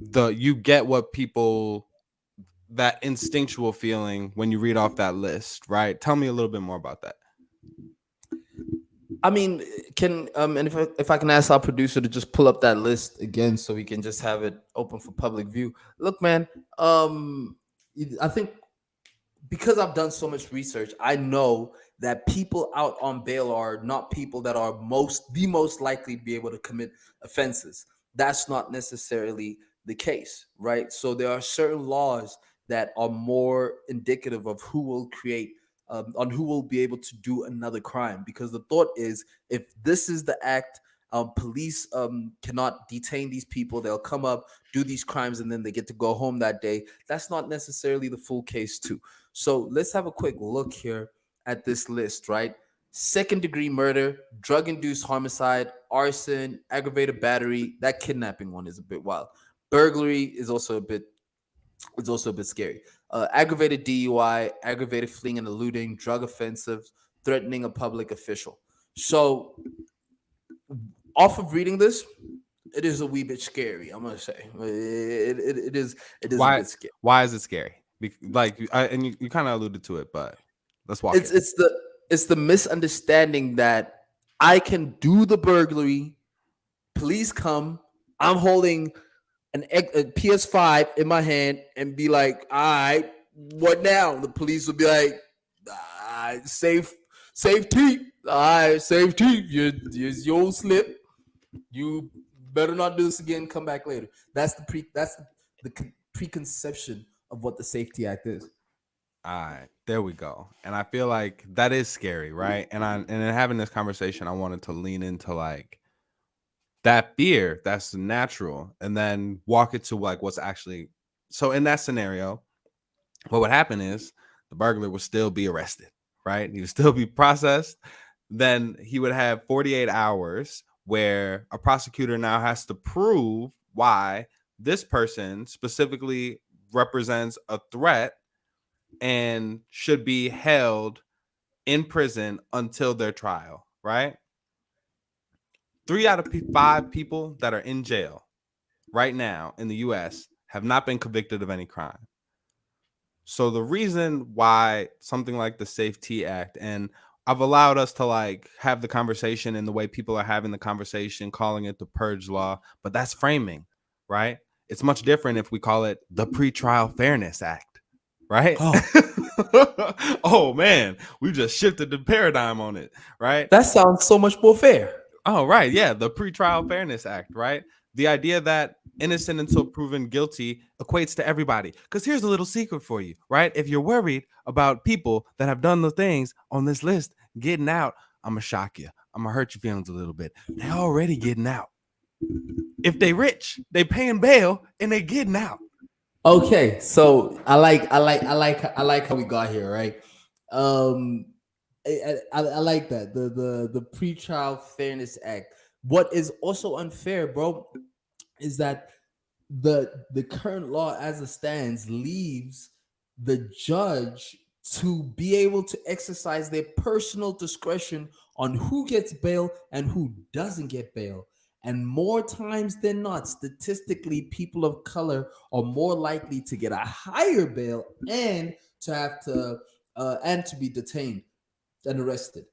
you get what people, that instinctual feeling when you read off that list, right? Tell me a little bit more about that. I mean, can and if I can ask our producer to just pull up that list again so we can just have it open for public view. Look, man, I think because I've done so much research, I know that people out on bail are not people that are the most likely to be able to commit offenses. That's not necessarily the case, right? So there are certain laws that are more indicative of who will create on who will be able to do another crime. Because the thought is, if this is the act, police cannot detain these people. They'll come up, do these crimes, and then they get to go home that day. That's not necessarily the full case too. So let's have a quick look here at this list, right? Second-degree murder, drug-induced homicide, arson, aggravated battery. That kidnapping one is a bit wild. Burglary is also a bit scary. Aggravated DUI, aggravated fleeing and eluding, drug offensive, threatening a public official. So off of reading this, it is a wee bit scary. I'm gonna say it is Why, a bit scary. Why is it scary? Like, and you kind of alluded to it, but let's walk. It's the misunderstanding that I can do the burglary. Police come. I'm holding a PS5 in my hand and be like, all right, what now? The police will be like, safety. All right, safety. You'll slip. You better not do this again. Come back later. That's the preconception of what the Safety Act is. All right, there we go. And I feel like that is scary, right? And in having this conversation, I wanted to lean into like that fear that's natural, and then walk it to like what's actually. So in that scenario, what would happen is the burglar would still be arrested, right? He would still be processed. Then he would have 48 hours where a prosecutor now has to prove why this person specifically represents a threat and should be held in prison until their trial, right? 3 out of 5 people that are in jail right now in the US have not been convicted of any crime. So the reason why something like the Safety Act, and I've allowed us to like have the conversation in the way people are having the conversation, calling it the purge law, but that's framing, right? It's much different if we call it the Pretrial Fairness Act, right? Oh man, we just shifted the paradigm on it, right? That sounds so much more fair. Oh, right. Yeah. The Pretrial Fairness Act, right? The idea that innocent until proven guilty equates to everybody. Because here's a little secret for you, right? If you're worried about people that have done the things on this list getting out, I'm going to shock you. I'm going to hurt your feelings a little bit. They're already getting out. If they rich, they paying bail and they getting out. Okay, so I like how we got here, right? Um, I like that the Pretrial Fairness Act. What is also unfair, bro, is that the current law as it stands leaves the judge to be able to exercise their personal discretion on who gets bail and who doesn't get bail. And more times than not, statistically, people of color are more likely to get a higher bail and to be detained and arrested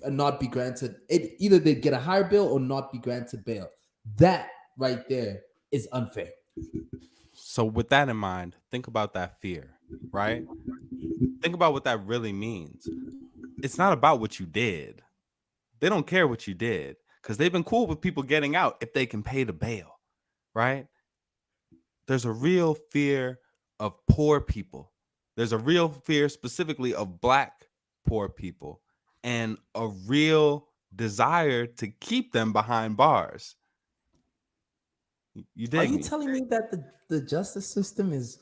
and not be granted it. Either they get a higher bail or not be granted bail. That right there is unfair. So, with that in mind, think about that fear, right? Think about what that really means. It's not about what you did. They don't care what you did because they've been cool with people getting out if they can pay the bail, right? There's a real fear of poor people. There's a real fear specifically of Black poor people and a real desire to keep them behind bars. You Are dig you me? telling me that the justice system is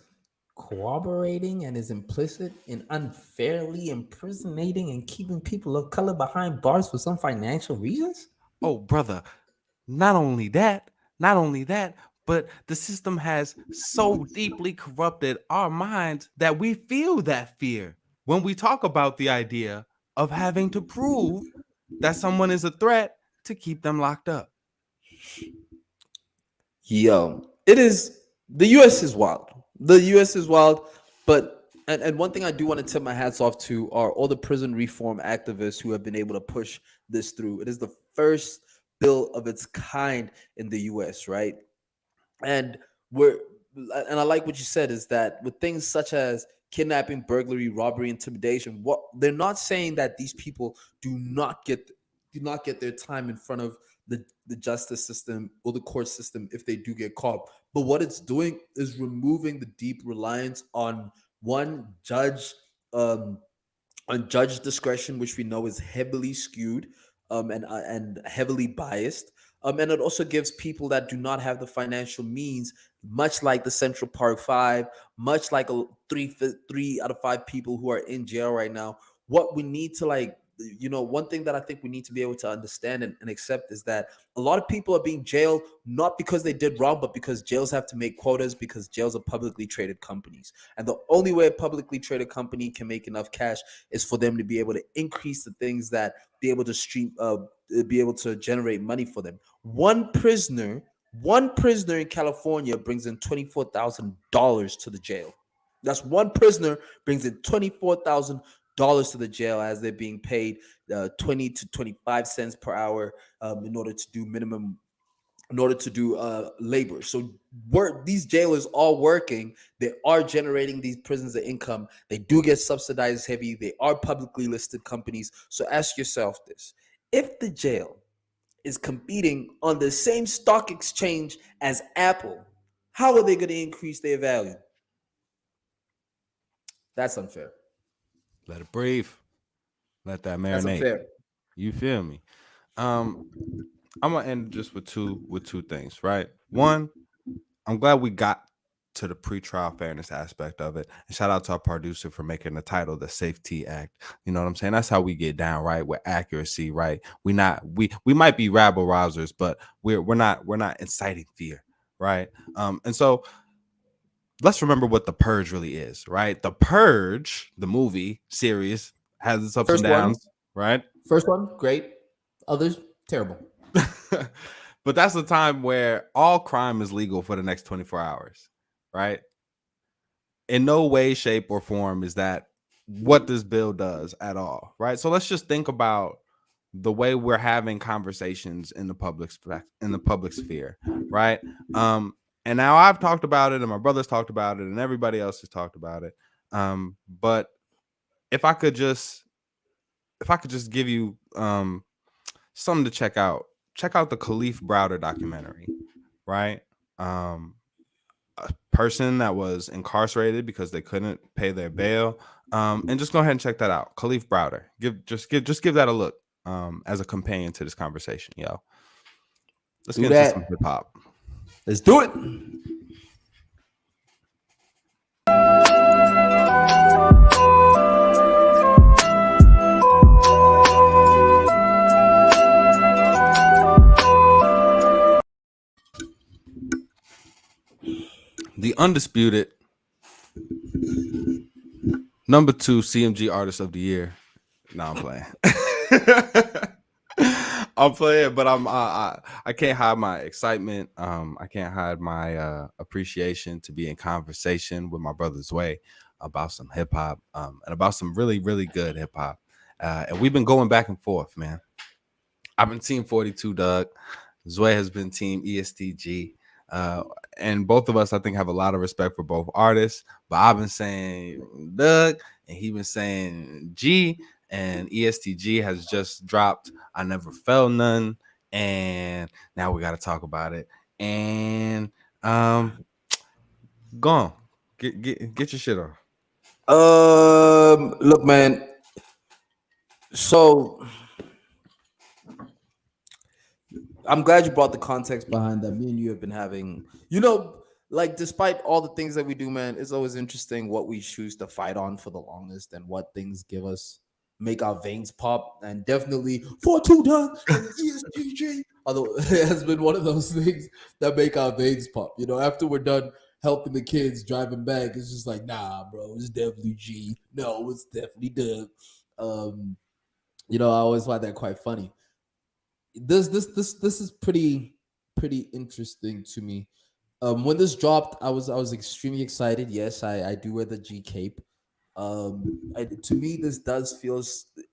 cooperating and is implicit in unfairly imprisoning and keeping people of color behind bars for some financial reasons? Oh, brother, not only that, not only that, but the system has so deeply corrupted our minds that we feel that fear when we talk about the idea of having to prove that someone is a threat to keep them locked up. Yo, it is the US is wild. The US is wild, but and one thing I do want to tip my hats off to are all the prison reform activists who have been able to push this through. It is the first bill of its kind in the US, right? And we're and I like what you said is that with things such as kidnapping, burglary, robbery, intimidation, what they're not saying that these people do not get their time in front of the justice system or the court system if they do get caught. But what it's doing is removing the deep reliance one judge um on judge discretion, which we know is heavily skewed and heavily biased. And it also gives people that do not have the financial means, much like the Central Park Five, much like three out of five people who are in jail right now. What we need to one thing that I think we need to be able to understand and accept is that a lot of people are being jailed not because they did wrong, but because jails have to make quotas because jails are publicly traded companies. And the only way a publicly traded company can make enough cash is for them to be able to increase the things that be able to generate money for them. One prisoner in California brings in $24,000 to the jail. That's one prisoner brings in $24,000 to the jail as they're being paid 20 to 25 cents per hour in order to do minimum in order to do labor. So these jailers are working. They are generating these prisons of income. They do get subsidized heavy. They are publicly listed companies. So ask yourself this: if the jail is competing on the same stock exchange as Apple, how are they going to increase their value? That's unfair. Let it breathe. Let that That's marinate. unfair. You feel me? I'm gonna end just with two things, right? One, I'm glad we got to the pretrial fairness aspect of it. And shout out to our producer for making the title the Safety Act. You know what I'm saying? That's how we get down, right? With accuracy, right? We might be rabble rousers, but we're not inciting fear, right? And so let's remember what The Purge really is, right? The Purge, the movie series, has its ups and First one, downs, right? great. Others, terrible. But that's the time where all crime is legal for the next 24 hours, right? In no way, shape, or form is that what this bill does at all, right? So let's just think about the way we're having conversations in the public sphere, right? And now I've talked about it, and my brother's talked about it, and everybody else has talked about it. But if I could just give you something to check out the Khalif Browder documentary, right? A person that was incarcerated because they couldn't pay their bail, and just go ahead and check that out. Khalif Browder. Give that a look as a companion to this conversation, yo. Let's Do get into some that. hip hop. Let's do it. The undisputed number 2 CMG Artist of the Year. No, I'm playing. I'm playing, but I can't hide my excitement. I can't hide my appreciation to be in conversation with my brother Zway about some hip hop, and about some really, really good hip hop. And we've been going back and forth, man. I've been Team 42, Doug. Zway has been Team ESTG. And both of us, I think, have a lot of respect for both artists. But I've been saying Doug, and he been saying G, and ESTG has just dropped I Never Felt None, and now we got to talk about it. And go on, get your shit off. Look, man. So I'm glad you brought the context behind that. Me and you have been having, like, despite all the things that we do, man, it's always interesting what we choose to fight on for the longest and what things make our veins pop. And definitely 4-2 done and ESTG, although it has been one of those things that make our veins pop. After we're done helping the kids driving back, it's just like, nah, bro, it's definitely G. No, it's definitely Doug. I always find that quite funny. This is pretty interesting to me. When this dropped, I was extremely excited. Yes, I do wear the G cape. To me, this does feel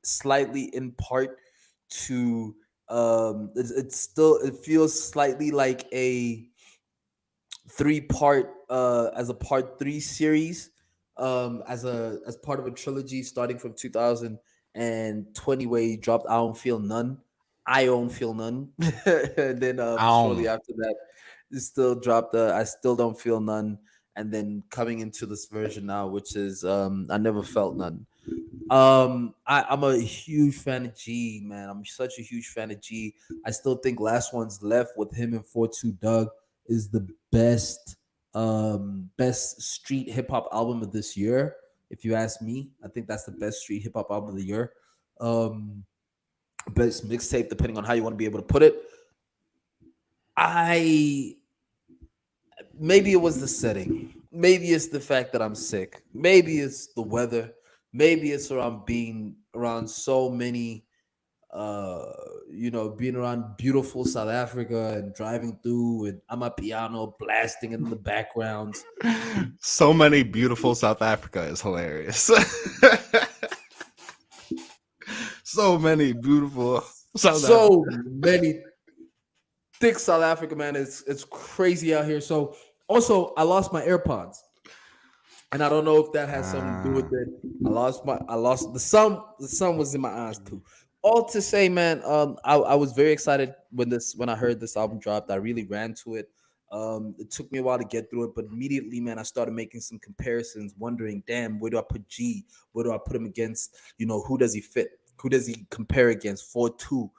slightly in part to it feels slightly like a 3-part as a part 3 series, as part of a trilogy starting from 2020, where he dropped I Don't Feel None, I Don't Feel None. And then shortly after that, it still dropped I Still Don't Feel None. And then coming into this version now, which is I Never Felt None. I'm a huge fan of G, man. I'm such a huge fan of G. I still think Last One's Left with him and 4-2 Doug is the best street hip hop album of this year. If you ask me, I think that's the best street hip hop album of the year. Best mixtape, depending on how you want to be able to put it. Maybe it was the setting. Maybe it's the fact that I'm sick. Maybe it's the weather. Maybe it's around being around so many, being around beautiful South Africa and driving through and Amapiano blasting in the backgrounds. So many beautiful South Africa is hilarious. So many beautiful South Africa. Many. Thick South Africa, man. It's crazy out here. So also, I lost my AirPods, and I don't know if that has something to do with Ah, it. I lost the sun. The sun was in my eyes too. All to say, man, I was very excited when I heard this album dropped. I really ran to it. It took me a while to get through it, but immediately, man, I started making some comparisons, wondering, damn, where do I put G? Where do I put him against? Who does he fit? Who does he compare against? 4-2.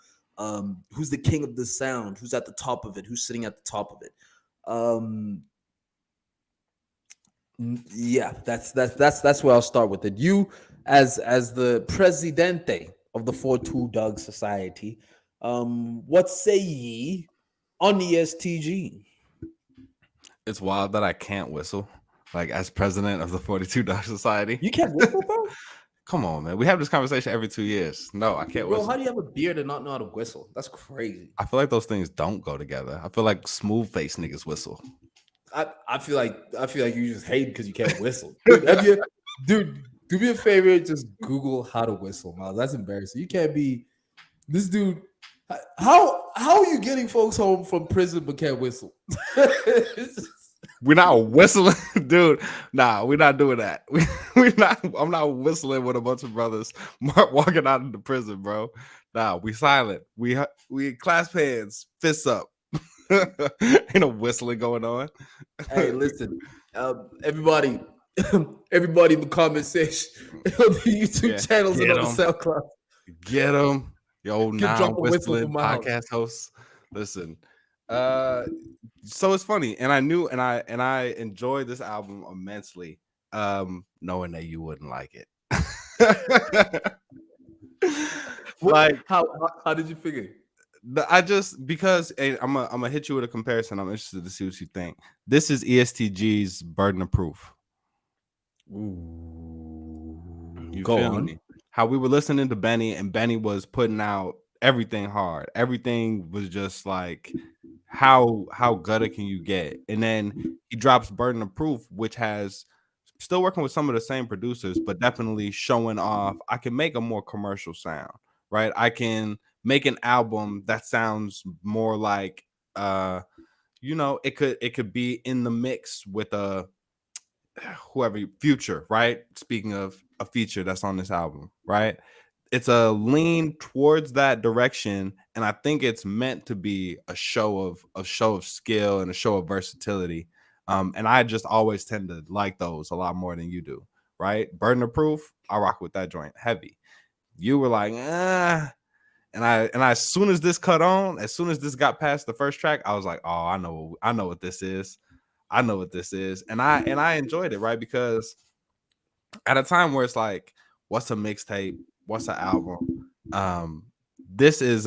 Who's the king of the sound? Who's at the top of it? Who's sitting at the top of it? Um, yeah, that's where I'll start with it. You, as the presidente of the 4-2 Doug Society, what say ye on the STG? it's wild that I can't whistle, like as president of the 42 Dog Society. You can't whistle, bro. Come on, man. We have this conversation every 2 years. No, I can't Bro, whistle. how do you have a beard and not know how to whistle? That's crazy. I feel like those things don't go together. I feel like smooth face niggas whistle. I feel like you just hate because you can't whistle. Dude, do me a favor, just Google how to whistle, Miles. That's embarrassing. You can't be this dude. How are you getting folks home from prison but can't whistle? We're not whistling, dude. Nah, we're not doing that. We're not. I'm not whistling with a bunch of brothers walking out of the prison, bro. Nah, we silent. We clasp hands, fists up. Ain't no whistling going on. Hey, listen, everybody, everybody in the comment section, on the YouTube Yeah, channels and get on the 'em. SoundCloud. Get them, yo, Can drop a whistle whistling from my house. podcast hosts. Listen, so it's funny, and I knew, and I enjoyed this album immensely, knowing that you wouldn't like it. Like, How did you figure? I just because I'm gonna hit you with a comparison. I'm interested to see what you think. This is ESTG's Burden of Proof. You Go feel on. me? How we were listening to Benny, and Benny was putting out everything hard. Everything was just like, how gutted can you get? And then he drops Burden of Proof, which has still working with some of the same producers, but definitely showing off. I can make a more commercial sound, right? I can make an album that sounds more like, it could be in the mix with a whoever Future, right? Speaking of a feature that's on this album, right? It's a lean towards that direction, and I think it's meant to be a show of skill and a show of versatility. And I just always tend to like those a lot more than you do, right? Burden of Proof, I rock with that joint heavy. You were like, as soon as this cut on, as soon as this got past the first track, I was like, oh, I know what this is. I know what this is. And I enjoyed it, right? Because at a time where it's like, what's a mixtape? What's an album? This is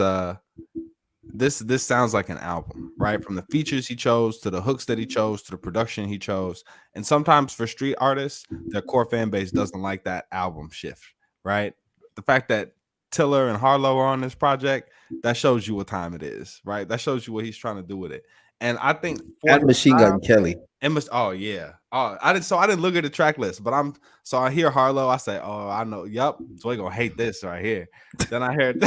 this sounds like an album, right? From the features he chose to the hooks that he chose to the production he chose. And sometimes for street artists, their core fan base doesn't like that album shift, right? The fact that Tiller and Harlow are on this project, that shows you what time it is, right? That shows you what he's trying to do with it. And I think for And the Machine time, Gun Kelly. it must. Oh yeah. Oh, I didn't look at the track list, but I hear Harlow. I say, oh, I know. Yup. So we gonna hate this right here. Then I heard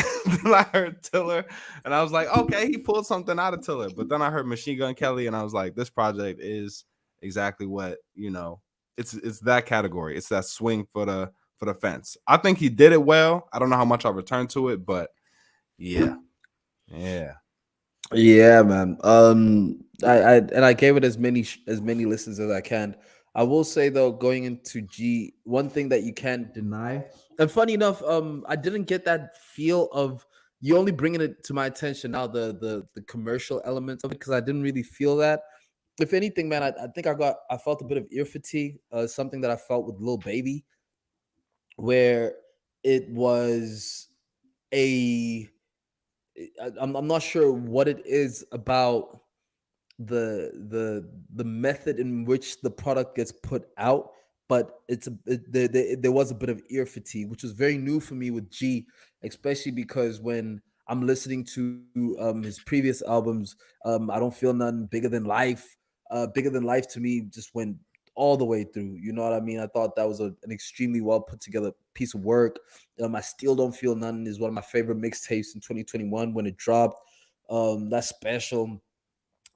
Tiller, and I was like, okay, he pulled something out of Tiller. But then I heard Machine Gun Kelly, and I was like, this project is exactly what It's that category. It's that swing for the fence. I think he did it well. I don't know how much I'll return to it, but yeah. Yeah, man. I gave it as many listens as I can. I will say though, going into G, one thing that you can't deny, and funny enough, I didn't get that feel of you only bringing it to my attention now, the commercial elements of it, because I didn't really feel that. If anything, man, I think I felt a bit of ear fatigue, something that I felt with Lil Baby, where it was a I'm not sure what it is about the method in which the product gets put out, but there was a bit of ear fatigue, which was very new for me with G, especially because when I'm listening to his previous albums, I Don't Feel None, Bigger Than Life to me just went all the way through. You know what I mean? I thought that was an extremely well put together piece of work. I Still Don't Feel None is one of my favorite mixtapes in 2021 when it dropped. That special,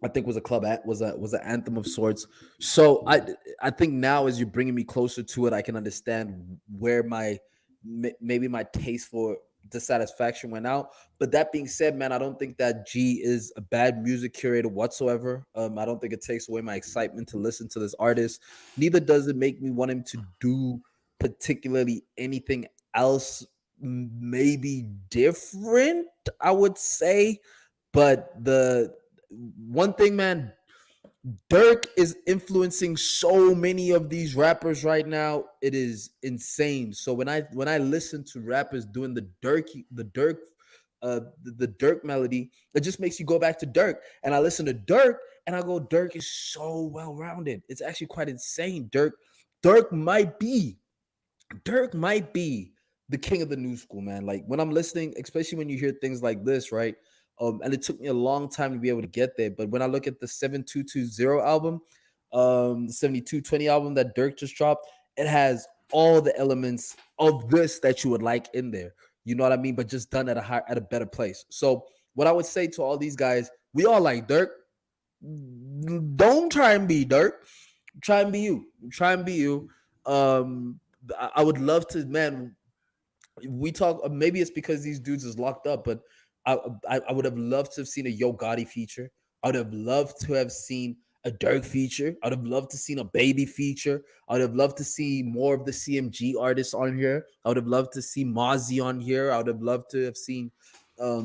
I think, was a was an anthem of sorts. So I think now, as you're bringing me closer to it, I can understand where maybe my taste for dissatisfaction went out. But that being said, man, I don't think that G is a bad music curator whatsoever. I don't think it takes away my excitement to listen to this artist. Neither does it make me want him to do particularly anything else, maybe different, I would say. But the one thing, man, Dirk is influencing so many of these rappers right now. It is insane. So when I listen to rappers doing the Dirk melody, it just makes you go back to Dirk. And I listen to Dirk and I go, Dirk is so well rounded. It's actually quite insane. Dirk might be Dirk might be the king of the new school, man. Like when I'm listening, especially when you hear things like this, right? And it took me a long time to be able to get there. But when I look at the 7220 album, the 7220 album that Dirk just dropped, it has all the elements of this that you would like in there. You know what I mean? But just done at a better place. So what I would say to all these guys, we all like Dirk. Don't try and be Dirk. Try and be you. Try and be you. I would love to, man. We talk. Maybe it's because these dudes is locked up, but I would have loved to have seen a Yo Gotti feature. I would have loved to have seen a Dirk feature. I would have loved to seen a Baby feature. I would have loved to see more of the CMG artists on here. I would have loved to see Mozzie on here. I would have loved to have seen, there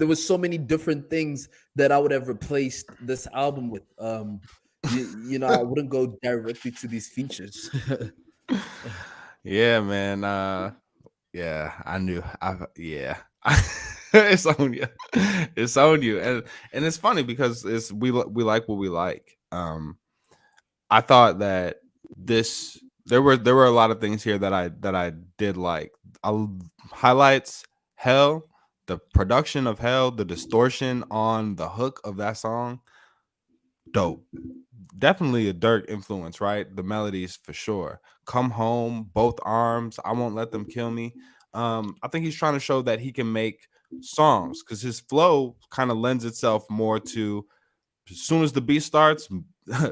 was so many different things that I would have replaced this album with. I wouldn't go directly to these features. Yeah, man. Yeah, I knew. Yeah, it's on you. It's on you, and it's funny because we like what we like. I thought that there were a lot of things here that I did like. Highlights, Hell, the production of Hell, the distortion on the hook of that song, dope. Definitely a Dirk influence, right? The melodies for sure. Come Home, Both Arms, I Won't Let Them Kill Me. I think he's trying to show that he can make songs because his flow kind of lends itself more to, as soon as the beat starts,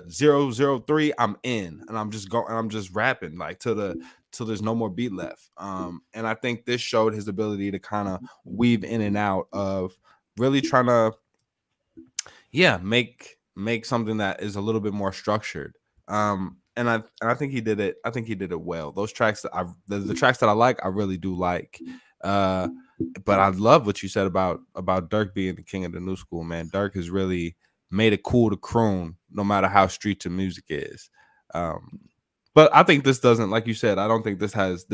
003, I'm in, and I'm just rapping like till there's no more beat left. And I think this showed his ability to kind of weave in and out of really trying to, make something that is a little bit more structured. And I think he did it. I think he did it well. Those tracks that the tracks that I like, I really do like. But I love what you said about Dirk being the king of the new school, man. Dirk has really made it cool to croon, no matter how street to music is. But I think this doesn't, like you said, I don't think this has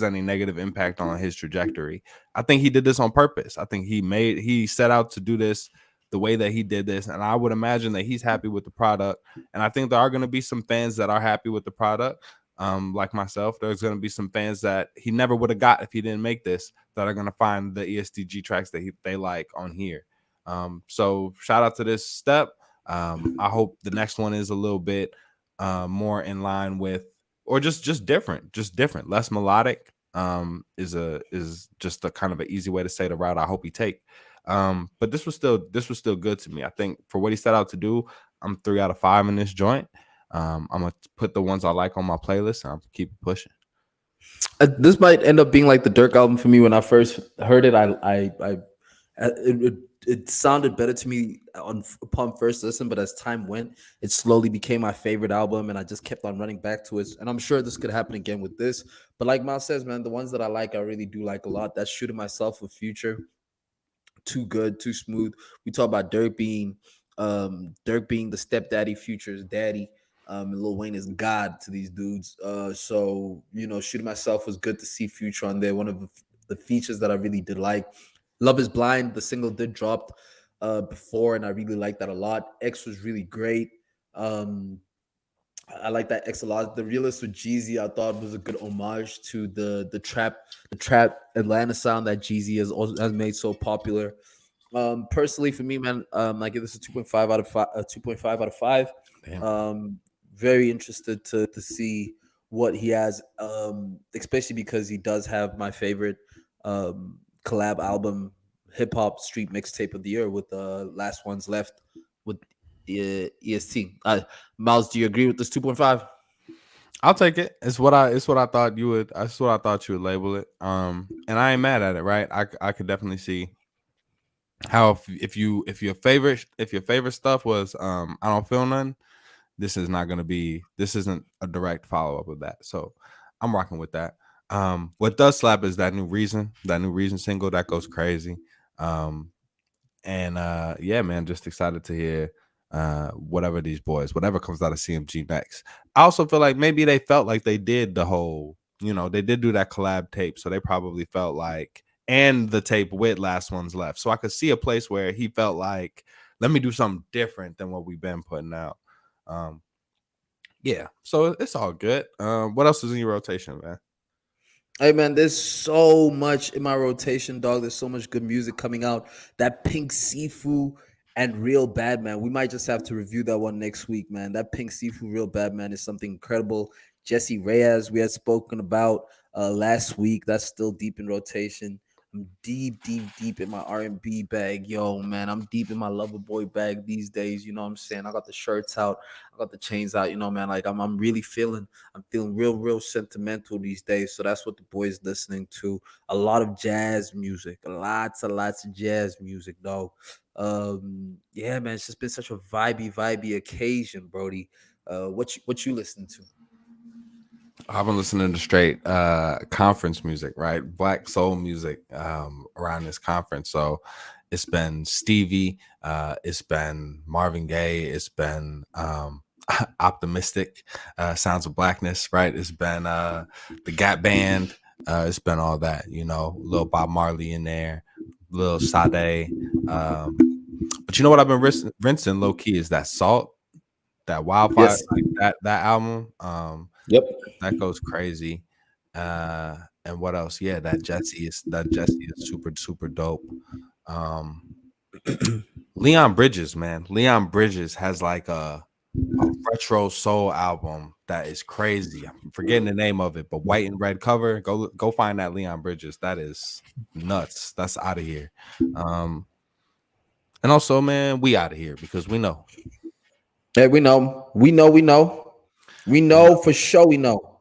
any negative impact on his trajectory. I think he did this on purpose. I think he set out to do this the way that he did this, and I would imagine that he's happy with the product. And I think there are going to be some fans that are happy with the product, like myself. There's going to be some fans that he never would have got if he didn't make this, that are going to find the ESTG tracks that they like on here. So shout out to this step. I hope the next one is a little bit more in line with, or just different, less melodic. Is just a kind of an easy way to say the route I hope he take. But this was still good to me. I think for what he set out to do, I'm 3 out of 5 in this joint. I'm gonna put the ones I like on my playlist, and I'll keep pushing. This might end up being like the Dirk album for me. When I first heard it, it sounded better to me upon first listen, but as time went, it slowly became my favorite album, and I just kept on running back to it. And I'm sure this could happen again with this. But like Miles says, man, the ones that I like, I really do like a lot. That's Shooting Myself with Future. Too good, too smooth. We talk about Dirk being the stepdaddy, Future's daddy. And Lil Wayne is God to these dudes. So Shooting Myself was good to see Future on there. One of the features that I really did like. Love Is Blind, the single did dropped before, and I really like that a lot. X was really great. I like that X a lot. The Realist with Jeezy, I thought was a good homage to the trap Atlanta sound that Jeezy has made so popular. Personally, for me, man, I give this a 2.5 out of 5. 2.5 out of 5. Very interested to see what he has, especially because he does have my favorite collab album hip hop street mixtape of the year with the Last Ones Left with EST. Miles, do you agree with this 2.5? I'll take it. It's what I thought you would. That's what I thought you would label it. And I ain't mad at it. Right. I could definitely see how if your favorite stuff was I don't feel none. This isn't a direct follow up of that. So I'm rocking with that. What does slap is that new reason single that goes crazy. And yeah, man, just excited to hear whatever comes out of CMG next. I also feel like maybe they felt like they did the whole, they did do that collab tape, so they probably felt like, and the tape with Last Ones Left. So I could see a place where he felt like, let me do something different than what we've been putting out. Yeah, so it's all good. What else is in your rotation, man? Hey man, there's so much in my rotation, dog. There's so much good music coming out. That Pink Sifu and Real Bad Man. We might just have to review that one next week, man. That Pink Sifu Real Bad Man is something incredible. Jesse Reyes, we had spoken about last week. That's still deep in rotation. I'm deep in my R&B bag. Yo, man, I'm deep in my Lover Boy bag these days. You know what I'm saying? I got the shirts out. I got the chains out. You know, man, like I'm really feeling real sentimental these days. So that's what the boys listening to. A lot of jazz music. Lots of jazz music, dog. Yeah, man, it's just been such a vibey occasion, Brody. What you listening to? I've been listening to straight conference music, right? Black soul music around this conference. So it's been Stevie, it's been Marvin Gaye, it's been Optimistic, Sounds of Blackness, right? It's been the Gap Band, it's been all that, Lil Bob Marley in there, Lil Sade. But you know what I've been rinsing low key is that Salt, that Wildfire, Yes. like that album. Yep. That goes crazy. And what else? Yeah, that Jesse is super dope. Leon Bridges, man. Leon Bridges has like a retro soul album that is crazy. I'm forgetting the name of it, but white and red cover. Go find that Leon Bridges. That is nuts. That's out of here. And also, man, we out of here because we know. Hey, we know for sure. We know.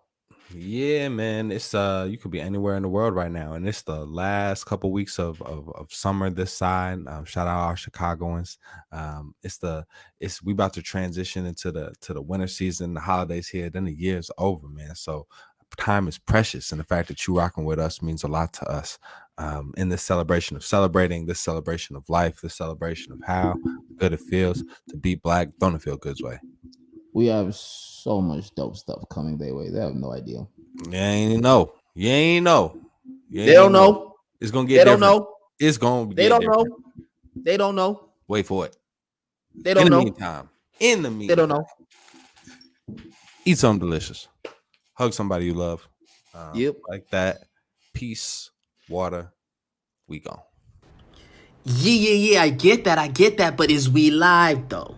Yeah, man. It's you could be anywhere in the world right now, and it's the last couple weeks of summer this side. Shout out our Chicagoans. We about to transition into the winter season, the holidays here. Then the year's over, man. So time is precious, and the fact that you rocking with us means a lot to us. In this celebration of celebrating, this celebration of life, this celebration of how good it feels to be Black. Don't it feel good way? We have so much dope stuff coming their way. They have no idea. You ain't know. They don't know. It's gonna get They different. don't know. It's gonna They get don't different. know. They don't know. Wait for it. They don't know. In the meantime, They don't know. eat something delicious. Hug somebody you love. Yep. Like that. Peace, water. We gone. Yeah, I get that, but is we live though?